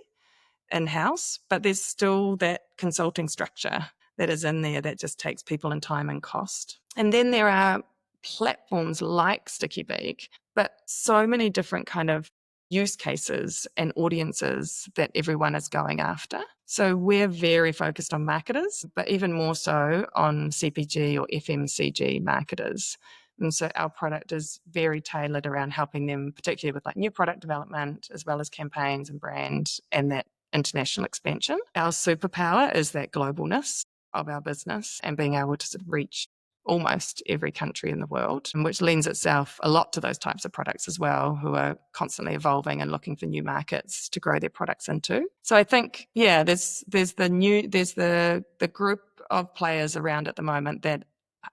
in-house. But there's still that consulting structure that is in there that just takes people and time and cost. And then there are platforms like Sticky Beak, but so many different kind of use cases and audiences that everyone is going after. So we're very focused on marketers, but even more so on CPG or FMCG marketers. And so our product is very tailored around helping them, particularly with like new product development, as well as campaigns and brand and that international expansion. Our superpower is that globalness of our business and being able to sort of reach almost every country in the world, which lends itself a lot to those types of products as well, who are constantly evolving and looking for new markets to grow their products into. So I think, there's the group of players around at the moment that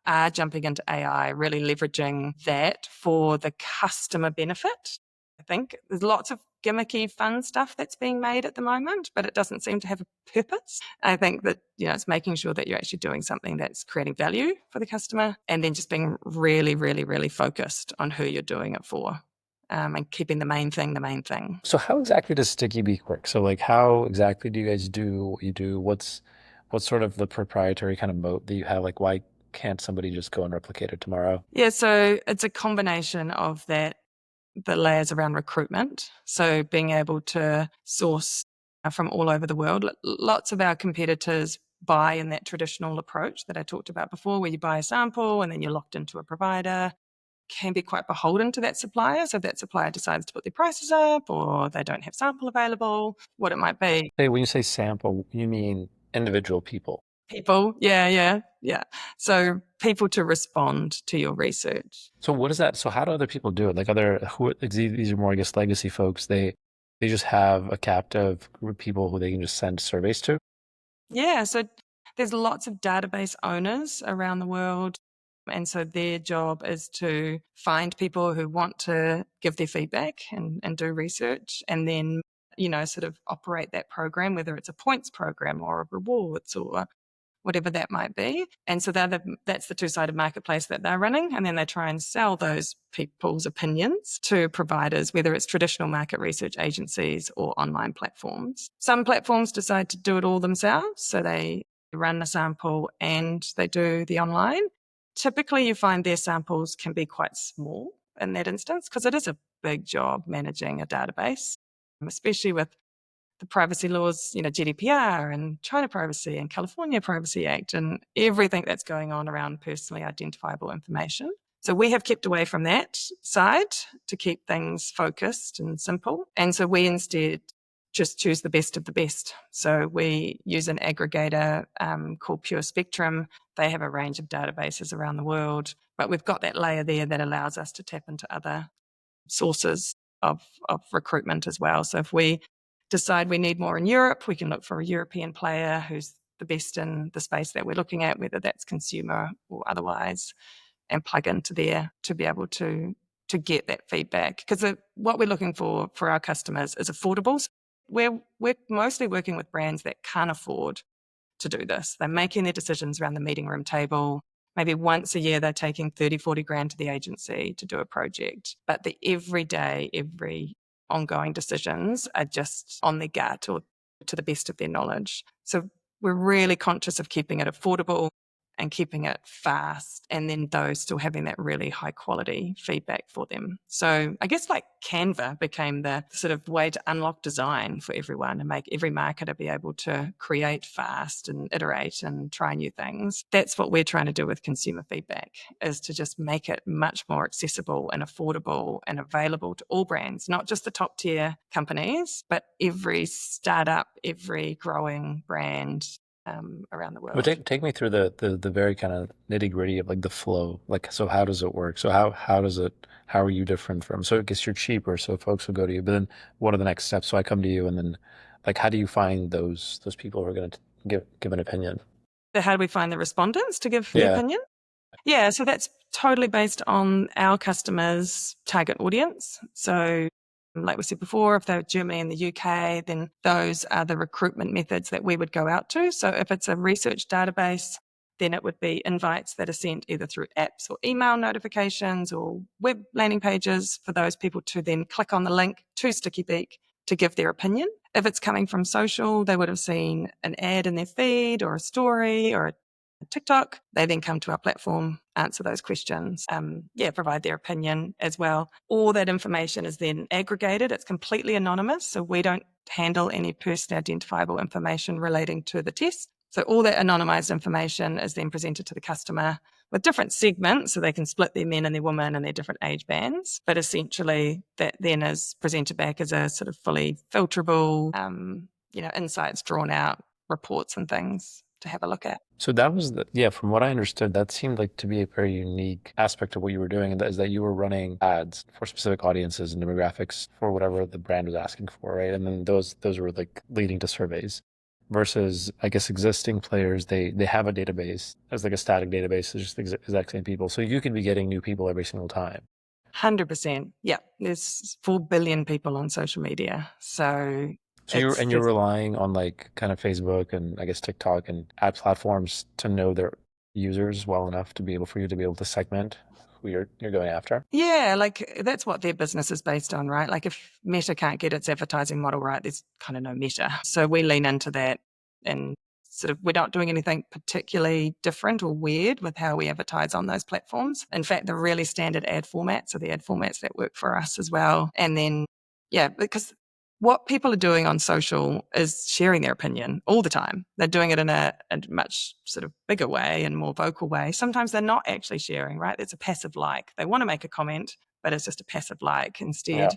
are jumping into AI, really leveraging that for the customer benefit. I think there's lots of gimmicky, fun stuff that's being made at the moment, but it doesn't seem to have a purpose. I think that, it's making sure that you're actually doing something that's creating value for the customer and then just being really, really, really focused on who you're doing it for and keeping the main thing. So how exactly does Sticky Beak work? So like, how exactly do you guys do what you do? What's sort of the proprietary kind of moat that you have? Like, why can't somebody just go and replicate it tomorrow? Yeah, so it's a combination of the layers around recruitment. So being able to source from all over the world. Lots of our competitors buy in that traditional approach that I talked about before, where you buy a sample and then you're locked into a provider. Can be quite beholden to that supplier. So if that supplier decides to put their prices up or they don't have sample available, what it might be. Hey, when you say sample, you mean individual people? People, yeah. So people to respond to your research. So what is that? So how do other people do it? Like these are more, I guess, legacy folks. They just have a captive group of people who they can just send surveys to. Yeah, so there's lots of database owners around the world. And so their job is to find people who want to give their feedback and do research and then, sort of operate that program, whether it's a points program or a rewards or whatever that might be. And so that's the two-sided marketplace that they're running. And then they try and sell those people's opinions to providers, whether it's traditional market research agencies or online platforms. Some platforms decide to do it all themselves. So they run a sample and they do the online. Typically, you find their samples can be quite small in that instance because it is a big job managing a database, especially with the privacy laws, GDPR and China Privacy and California Privacy Act and everything that's going on around personally identifiable information. So we have kept away from that side to keep things focused and simple. And so we instead just choose the best of the best. So we use an aggregator called Pure Spectrum. They have a range of databases around the world, but we've got that layer there that allows us to tap into other sources of recruitment as well. So if we decide we need more in Europe, we can look for a European player who's the best in the space that we're looking at, whether that's consumer or otherwise, and plug into there to be able to get that feedback. Because what we're looking for our customers is affordable. We're mostly working with brands that can't afford to do this. They're making their decisions around the meeting room table. Maybe once a year, they're taking 30, 40 grand to the agency to do a project. But the every ongoing decisions are just on their gut or to the best of their knowledge. So we're really conscious of keeping it affordable and keeping it fast, and then those still having that really high quality feedback for them. So I guess like Canva became the sort of way to unlock design for everyone and make every marketer be able to create fast and iterate and try new things. That's what we're trying to do with consumer feedback, is to just make it much more accessible and affordable and available to all brands, not just the top tier companies, but every startup, every growing brand around the But world. take me through the very kind of nitty gritty of like the flow. Like, so how does it work? So how are you different from, so I guess you're cheaper, so folks will go to you, but then what are the next steps? So I come to you and then like, how do you find those people who are going to give an opinion? So how do we find the respondents to give the Yeah. opinion? Yeah, so that's totally based on our customers' target audience. So like we said before, if they're Germany and the UK, then those are the recruitment methods that we would go out to. So if it's a research database, then it would be invites that are sent either through apps or email notifications or web landing pages for those people to then click on the link to Sticky Beak to give their opinion. If it's coming from social, they would have seen an ad in their feed or a story or a TikTok. They then come to our platform, answer those questions, provide their opinion as well. All that information is then aggregated. It's completely anonymous, so we don't handle any personally identifiable information relating to the test. So all that anonymized information is then presented to the customer with different segments, so they can split their men and their women and their different age bands. But essentially, that then is presented back as a sort of fully filterable, insights drawn out reports and things to have a look at. So that was from what I understood, that seemed like to be a very unique aspect of what you were doing, and that is that you were running ads for specific audiences and demographics for whatever the brand was asking for, right? And then those were like leading to surveys. Versus, I guess, existing players, they have a database as like a static database, it's just the exact same people. So you can be getting new people every single time. 100%. Yeah, there's 4 billion people on social media. So you're relying on like kind of Facebook and I guess TikTok and ad platforms to know their users well enough to be able for you to be able to segment who you're going after. Yeah, like that's what their business is based on, right? Like if Meta can't get its advertising model right, there's kind of no Meta. So we lean into that and sort of we're not doing anything particularly different or weird with how we advertise on those platforms. In fact, the really standard ad formats are the ad formats that work for us as well. And then, yeah, because what people are doing on social is sharing their opinion all the time. They're doing it in a much sort of bigger way and more vocal way. Sometimes they're not actually sharing, right? It's a passive like. They want to make a comment, but it's just a passive like instead. Yeah.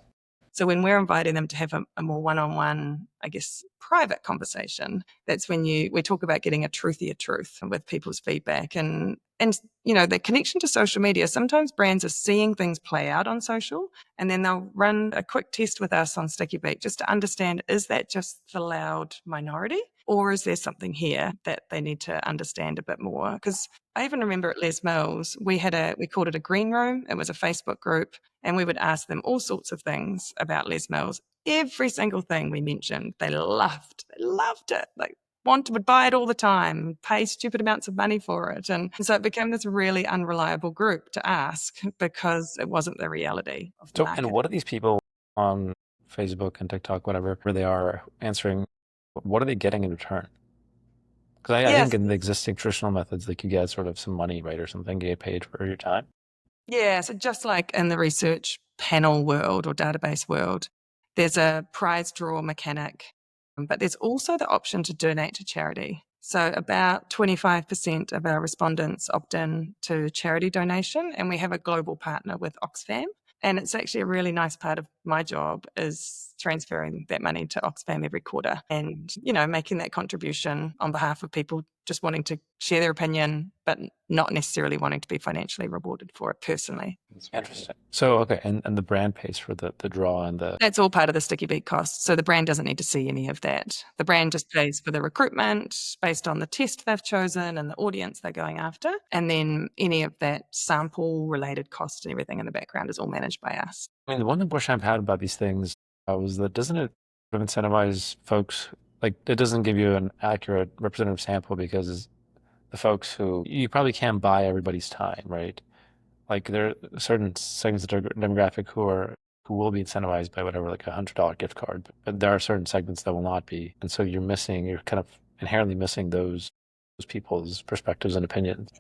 So when we're inviting them to have a more one-on-one, I guess, private conversation, that's when we talk about getting a truthier truth with people's feedback. And the connection to social media, sometimes brands are seeing things play out on social, and then they'll run a quick test with us on Sticky Beak just to understand, is that just the loud minority? Or is there something here that they need to understand a bit more? Because I even remember at Les Mills, we called it a green room. It was a Facebook group, and we would ask them all sorts of things about Les Mills. Every single thing we mentioned, they loved. They loved it. Like would buy it all the time, pay stupid amounts of money for it. And so it became this really unreliable group to ask because it wasn't the reality of the market. And what are these people on Facebook and TikTok, whatever, where they are answering, what are they getting in return? Because I think in the existing traditional methods, like you get sort of some money, right, or something, you get paid for your time. Yeah, so just like in the research panel world or database world, there's a prize draw mechanic, but there's also the option to donate to charity. So about 25% of our respondents opt in to charity donation, and we have a global partner with Oxfam. And it's actually a really nice part of my job is transferring that money to Oxfam every quarter and, making that contribution on behalf of people just wanting to share their opinion, but not necessarily wanting to be financially rewarded for it personally. Interesting. So, okay. And the brand pays for the draw and That's all part of the Sticky Beak cost. So the brand doesn't need to see any of that. The brand just pays for the recruitment based on the test they've chosen and the audience they're going after. And then any of that sample related cost and everything in the background is all managed by us. I mean, the one question I've had about these things was that doesn't it incentivize folks, like it doesn't give you an accurate representative sample because the folks who, you probably can't buy everybody's time, right? Like there are certain segments of the demographic who will be incentivized by whatever, like $100 gift card, but there are certain segments that will not be. And so you're kind of inherently missing those people's perspectives and opinions?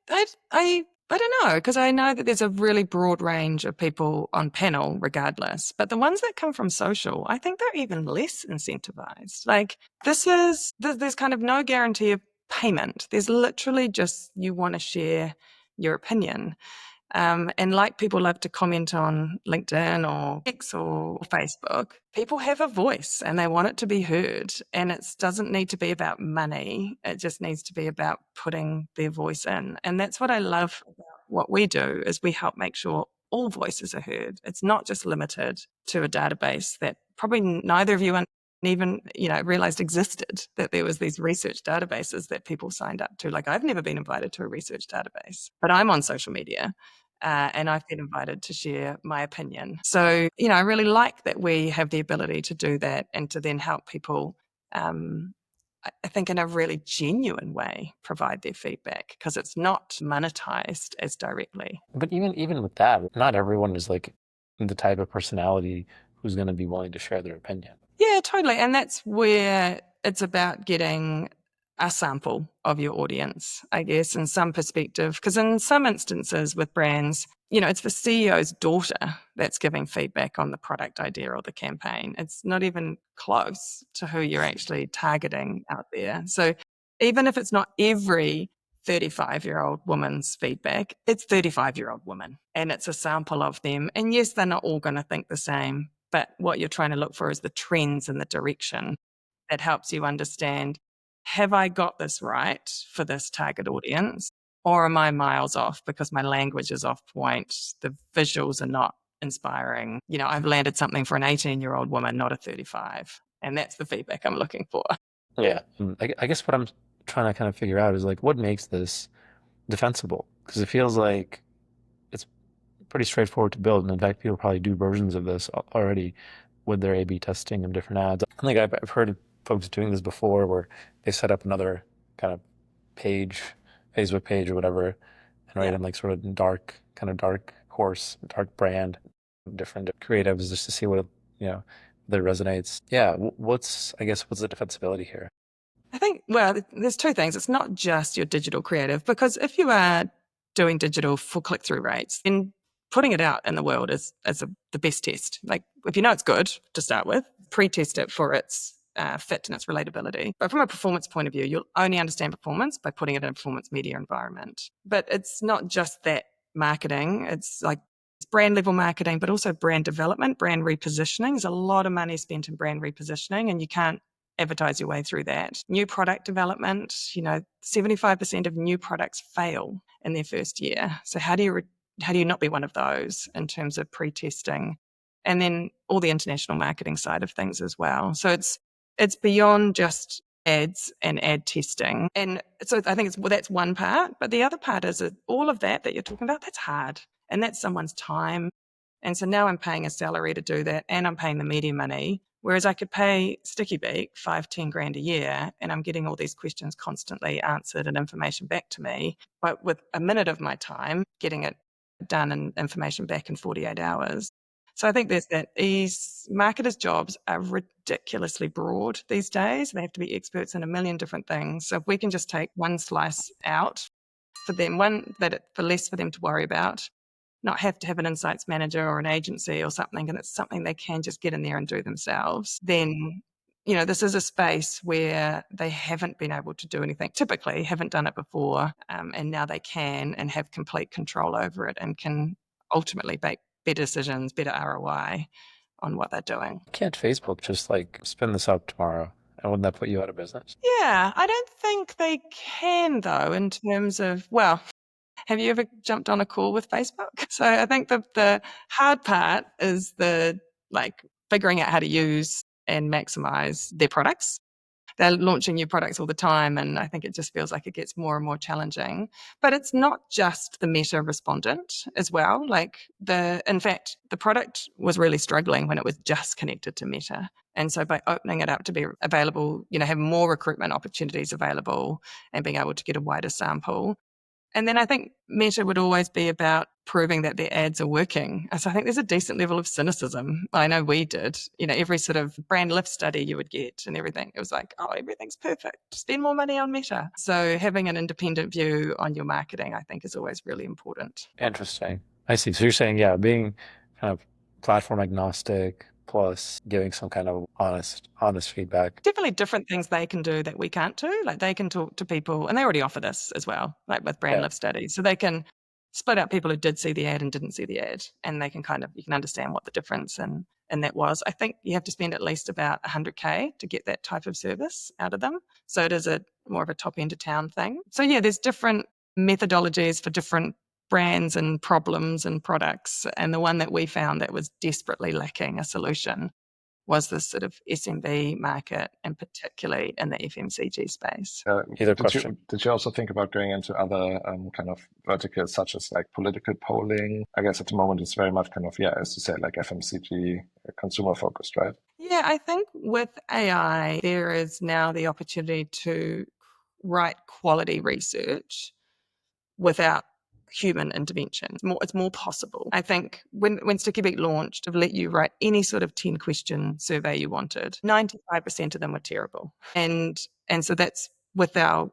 I don't know, because I know that there's a really broad range of people on panel regardless, but the ones that come from social, I think they're even less incentivized. Like there's kind of no guarantee of payment. There's literally just, you want to share your opinion. And like people love to comment on LinkedIn or X or Facebook, people have a voice and they want it to be heard. And it doesn't need to be about money. It just needs to be about putting their voice in. And that's what I love about what we do, is we help make sure all voices are heard. It's not just limited to a database that probably neither of you even realized existed, that there was these research databases that people signed up to. Like, I've never been invited to a research database, but I'm on social media. And I've been invited to share my opinion. So, I really like that we have the ability to do that and to then help people, I think in a really genuine way, provide their feedback, because it's not monetized as directly. But even with that, not everyone is like the type of personality who's going to be willing to share their opinion. Yeah, totally. And that's where it's about getting a sample of your audience, I guess, in some perspective. Because in some instances with brands, it's the CEO's daughter that's giving feedback on the product idea or the campaign. It's not even close to who you're actually targeting out there. So even if it's not every 35-year-old woman's feedback, it's 35-year-old women, and it's a sample of them. And yes, they're not all going to think the same, but what you're trying to look for is the trends and the direction that helps you understand, have I got this right for this target audience? Or am I miles off because my language is off point? The visuals are not inspiring. I've landed something for an 18-year-old woman, not a 35. And that's the feedback I'm looking for. Yeah. I guess what I'm trying to kind of figure out is like, what makes this defensible? Because it feels like it's pretty straightforward to build. And in fact, people probably do versions of this already with their A/B testing of different ads. I think I've heard of folks doing this before, where they set up another kind of page, Facebook page or whatever, and write in like sort of dark horse, dark brand, different creatives, just to see what that resonates. Yeah, what's the defensibility here? I think, well, there's two things. It's not just your digital creative, because if you are doing digital for click-through rates, then putting it out in the world is the best test. Like, if you know it's good to start with, pre-test it for its fit and its relatability. But from a performance point of view, you'll only understand performance by putting it in a performance media environment. But it's not just that marketing. It's like brand level marketing, but also brand development, brand repositioning. There's a lot of money spent in brand repositioning, and you can't advertise your way through that. New product development, 75% of new products fail in their first year. So how do you not be one of those in terms of pre-testing? And then all the international marketing side of things as well. So it's beyond just ads and ad testing. And so I think that's one part. But the other part is that all of that you're talking about, that's hard. And that's someone's time. And so now I'm paying a salary to do that, and I'm paying the media money. Whereas I could pay Sticky Beak 5-10 grand a year, and I'm getting all these questions constantly answered and information back to me. But with a minute of my time, getting it done and information back in 48 hours. So I think there's that ease. Marketers' jobs are ridiculously broad these days. They have to be experts in a million different things. So if we can just take one slice out for them, for less for them to worry about, not have to have an insights manager or an agency or something, and it's something they can just get in there and do themselves, then, this is a space where they haven't been able to do anything, typically haven't done it before, and now they can and have complete control over it and can ultimately make better decisions, better ROI on what they're doing. Can't Facebook just like spin this up tomorrow? And wouldn't that put you out of business? Yeah, I don't think they can, though, in terms of, well, have you ever jumped on a call with Facebook? So I think the hard part is figuring out how to use and maximize their products. They're launching new products all the time, and I think it just feels like it gets more and more challenging. But it's not just the Meta Respondent as well. In fact, the product was really struggling when it was just connected to Meta. And so by opening it up to be available, have more recruitment opportunities available and being able to get a wider sample, And then I think Meta would always be about proving that their ads are working. So I think there's a decent level of cynicism. I know we did. Every sort of brand lift study you would get and everything, it was like, oh, everything's perfect. Spend more money on Meta. So having an independent view on your marketing, I think, is always really important. Interesting. I see. So you're saying, yeah, being kind of platform agnostic plus giving some kind of honest feedback. Definitely different things they can do that we can't do. Like they can talk to people, and they already offer this as well, like with brand Yeah. lift studies. So they can split out people who did see the ad and didn't see the ad, and they can you can understand what the difference and that was. I think you have to spend at least about 100K to get that type of service out of them. So it is more of a top end of town thing. So yeah, there's different methodologies for different brands and problems and products. And the one that we found that was desperately lacking a solution was this sort of SMB market, and particularly in the FMCG space. Either question. Did you also think about going into other kind of verticals, such as like political polling? I guess at the moment it's very much kind of, as you said, like FMCG, consumer focused, right? Yeah, I think with AI, there is now the opportunity to write quality research without human intervention. It's more possible. I think when Sticky Beak launched, to let you write any sort of 10-question survey you wanted, 95% of them were terrible. And so that's with our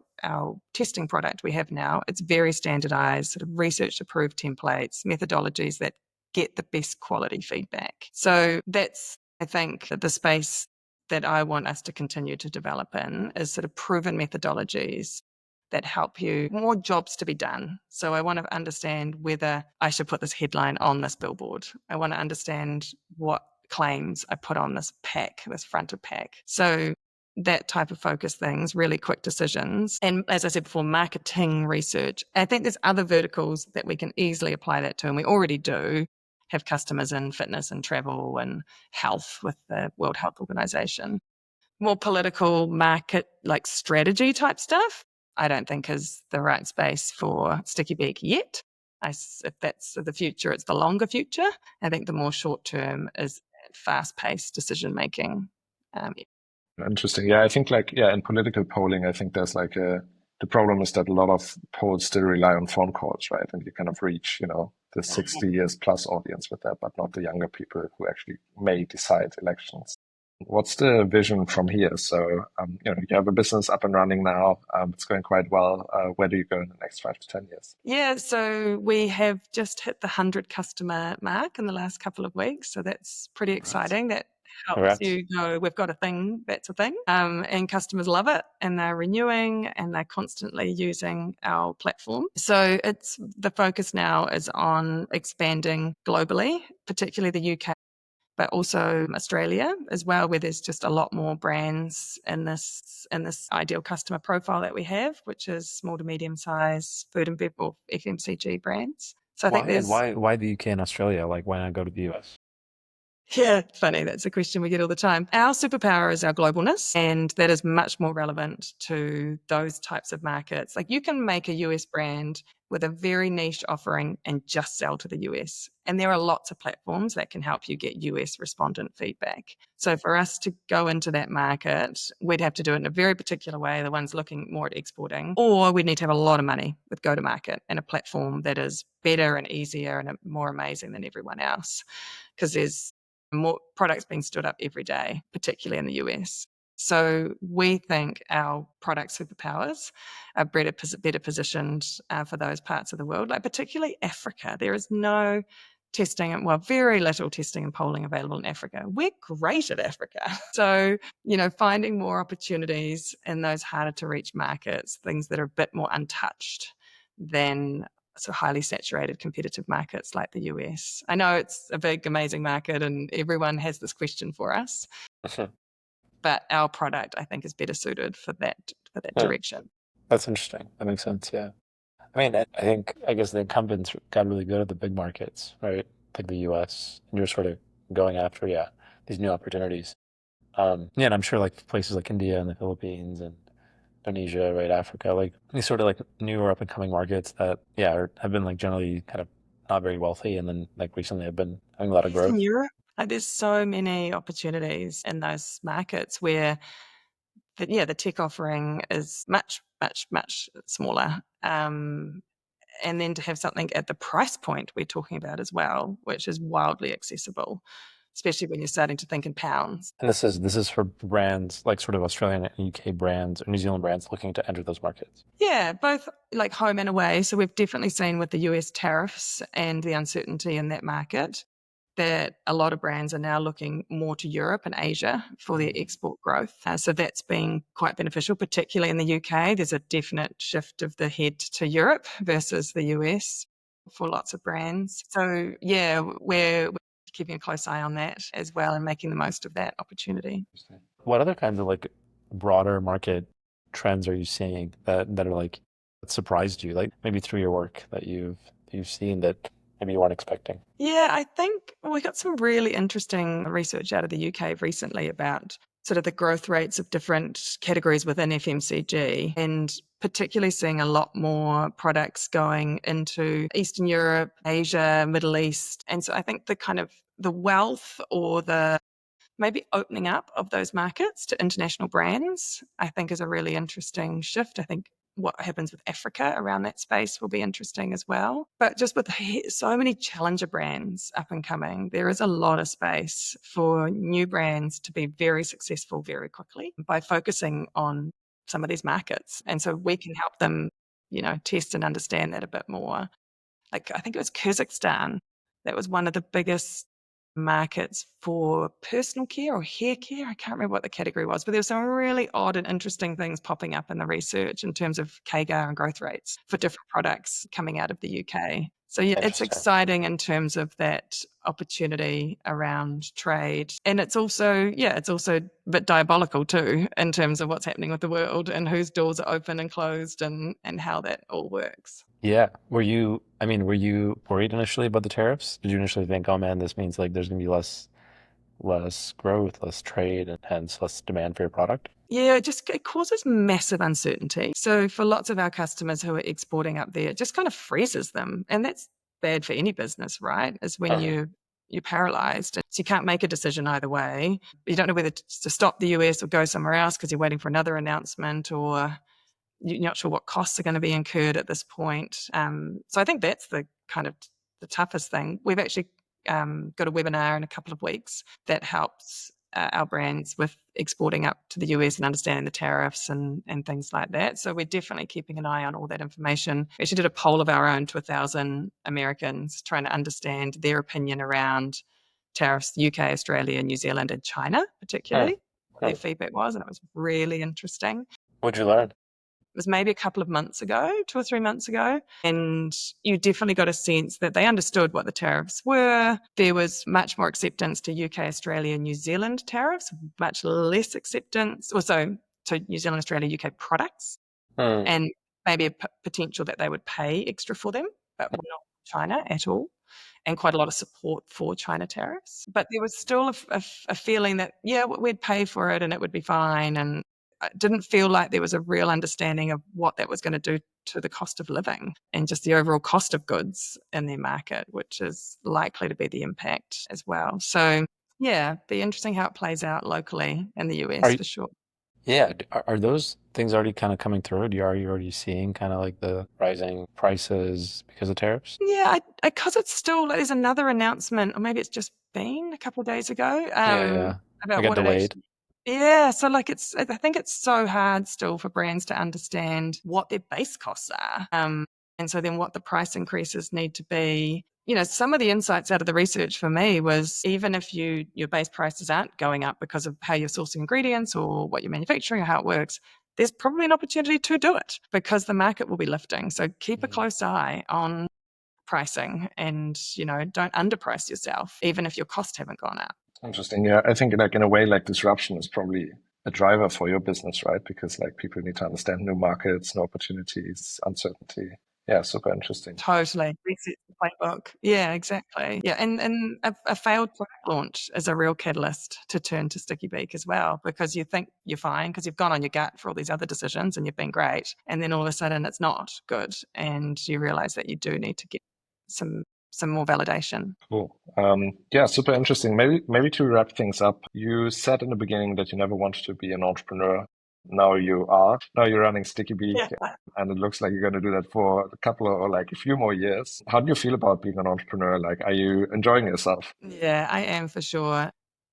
testing product we have now. It's very standardized, sort of research approved templates, methodologies that get the best quality feedback. So that's, I think, the space that I want us to continue to develop in is sort of proven methodologies that help you, more jobs to be done. So I want to understand whether I should put this headline on this billboard. I want to understand what claims I put on this pack, this fronted pack. So that type of focus things, really quick decisions. And as I said before, marketing research. I think there's other verticals that we can easily apply that to, and we already do have customers in fitness and travel and health with the World Health Organization. More political market, like strategy type stuff, I don't think is the right space for Sticky Beak yet. If that's the future, it's the longer future. I think the more short term is fast-paced decision making. Interesting. Yeah, I think in political polling, I think there's the problem is that a lot of polls still rely on phone calls, right? And you kind of reach, the 60 years plus audience with that, but not the younger people who actually may decide elections. What's the vision from here? So, you have a business up and running now. It's going quite well. Where do you go in the next 5 to 10 years? Yeah, so we have just hit the 100 customer mark in the last couple of weeks. So that's pretty exciting. That helps you know we've got a thing, that's a thing. And customers love it, and they're renewing, and they're constantly using our platform. So the focus now is on expanding globally, particularly the UK, but also Australia as well, where there's just a lot more brands in this ideal customer profile that we have, which is small to medium size food and beverage or FMCG brands. So I think there's why the UK and Australia? Like, why not go to the US? Yeah, funny. That's a question we get all the time. Our superpower is our globalness, and that is much more relevant to those types of markets. Like you can make a US brand with a very niche offering and just sell to the US. And there are lots of platforms that can help you get US respondent feedback. So for us to go into that market, we'd have to do it in a very particular way, the ones looking more at exporting, or we'd need to have a lot of money with go-to-market and a platform that is better and easier and more amazing than everyone else. Because there's more products being stood up every day, particularly in the US. So we think our product superpowers are better positioned for those parts of the world, like particularly Africa. There is no testing, very little testing and polling available in Africa. We're great at Africa. So, finding more opportunities in those harder to reach markets, things that are a bit more untouched than so highly saturated competitive markets like the US. I know it's a big, amazing market and everyone has this question for us, but our product, I think, is better suited for that direction. That's interesting. That makes sense, yeah. I mean, I guess the incumbents got really good at the big markets, right? Like the US, and you're sort of going after, these new opportunities. And I'm sure like places like India and the Philippines and Indonesia, right, Africa, like these sort of like newer up and coming markets that have been like generally kind of not very wealthy, and then like recently have been having a lot of growth. In Europe, there's so many opportunities in those markets where the tech offering is much, much, much smaller. and then to have something at the price point we're talking about as well, which is wildly accessible, especially when you're starting to think in pounds. And this is for brands like sort of Australian and UK brands or New Zealand brands looking to enter those markets. Yeah, both like home and away. So we've definitely seen with the US tariffs and the uncertainty in that market that a lot of brands are now looking more to Europe and Asia for their export growth. So that's been quite beneficial, particularly in the UK. There's a definite shift of the head to Europe versus the US for lots of brands. So yeah, we're keeping a close eye on that as well and making the most of that opportunity. What other kinds of like broader market trends are you seeing that are like that surprised you, like maybe through your work that you've seen that maybe you weren't expecting? Yeah, I think we got some really interesting research out of the UK recently about sort of the growth rates of different categories within FMCG, and particularly seeing a lot more products going into Eastern Europe, Asia, Middle East. And so I think the kind of the wealth or the maybe opening up of those markets to international brands, I think is a really interesting shift. I think what happens with Africa around that space will be interesting as well. But just with so many challenger brands up and coming, there is a lot of space for new brands to be very successful very quickly by focusing on some of these markets. And so we can help them, test and understand that a bit more. Like I think it was Kazakhstan that was one of the biggest markets for personal care or hair care. I can't remember what the category was, but there were some really odd and interesting things popping up in the research in terms of CAGR and growth rates for different products coming out of the UK. So yeah, it's exciting in terms of that opportunity around trade. And it's also a bit diabolical too in terms of what's happening with the world and whose doors are open and closed and how that all works. Yeah. Were you worried initially about the tariffs? Did you initially think, oh man, this means like there's gonna be less growth, less trade, and hence less demand for your product? Yeah, it causes massive uncertainty. So for lots of our customers who are exporting up there, it just kind of freezes them. And that's bad for any business, right? Is when you're paralyzed. So you can't make a decision either way. You don't know whether to stop the US or go somewhere else because you're waiting for another announcement, or you're not sure what costs are going to be incurred at this point. So I think that's the kind of the toughest thing. We've actually got a webinar in a couple of weeks that helps our brands with exporting up to the US and understanding the tariffs and things like that. So we're definitely keeping an eye on all that information. We actually did a poll of our own to 1,000 Americans trying to understand their opinion around tariffs, UK, Australia, New Zealand, and China particularly, what their feedback was, and it was really interesting. What'd you learn? It was maybe a couple of months ago, 2 or 3 months ago. And you definitely got a sense that they understood what the tariffs were. There was much more acceptance to UK, Australia, New Zealand tariffs, much less acceptance, also to New Zealand, Australia, UK products, and maybe a potential that they would pay extra for them, but not China at all. And quite a lot of support for China tariffs. But there was still a feeling that, yeah, we'd pay for it and it would be fine. And it didn't feel like there was a real understanding of what that was going to do to the cost of living and just the overall cost of goods in their market, which is likely to be the impact as well. So yeah, be interesting how it plays out locally in the US for sure. Yeah. Are those things already kind of coming through? Are you already seeing kind of like the rising prices because of tariffs? Yeah, because it's still, there's another announcement, or maybe it's just been a couple of days ago, Yeah. about It got what delayed. it actually. Yeah, so like I think it's so hard still for brands to understand what their base costs are. And so then what the price increases need to be. Some of the insights out of the research for me was even if your base prices aren't going up because of how you're sourcing ingredients or what you're manufacturing or how it works, there's probably an opportunity to do it because the market will be lifting. So keep a close eye on pricing and, don't underprice yourself, even if your costs haven't gone up. Interesting. Yeah, I think like in a way, like disruption is probably a driver for your business, right? Because like people need to understand new markets, new opportunities, uncertainty. Yeah, super interesting. Totally. Reset the playbook. Yeah, exactly. Yeah, and a failed product launch is a real catalyst to turn to Sticky Beak as well, because you think you're fine because you've gone on your gut for all these other decisions and you've been great. And then all of a sudden it's not good. And you realize that you do need to get some more validation. Cool. Yeah, super interesting. Maybe to wrap things up, you said in the beginning that you never wanted to be an entrepreneur. now you are. Now you're running Sticky Beak, Yeah. and it looks like you're going to do that for a couple of, or like a few more years. How do you feel about being an entrepreneur? Like, are you enjoying yourself? Yeah, I am for sure.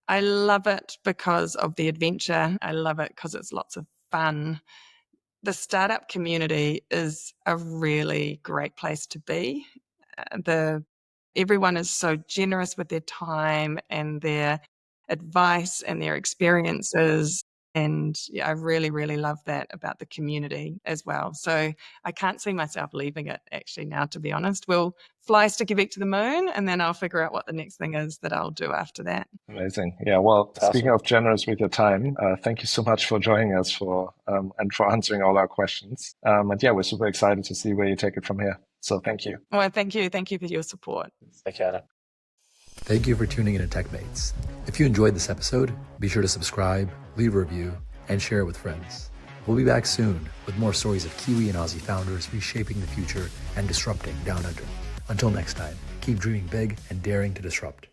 I love it because of the adventure. I love it because it's lots of fun. The startup community is a really great place to be. Everyone is so generous with their time and their advice and their experiences. And yeah, I really, really love that about the community as well. So I can't see myself leaving it actually now, to be honest. We'll fly Sticky Beak to the moon, and then I'll figure out what the next thing is that I'll do after that. Amazing. Yeah. Well, That's speaking awesome. of generous with your time, thank you so much for joining us and for answering all our questions. And yeah, we're super excited to see where you take it from here. So thank you. Well, thank you. Thank you for your support. Thank you, Anna. Thank you for tuning in to TechMates. If you enjoyed this episode, be sure to subscribe, leave a review, and share it with friends. We'll be back soon with more stories of Kiwi and Aussie founders reshaping the future and disrupting down under. Until next time, keep dreaming big and daring to disrupt.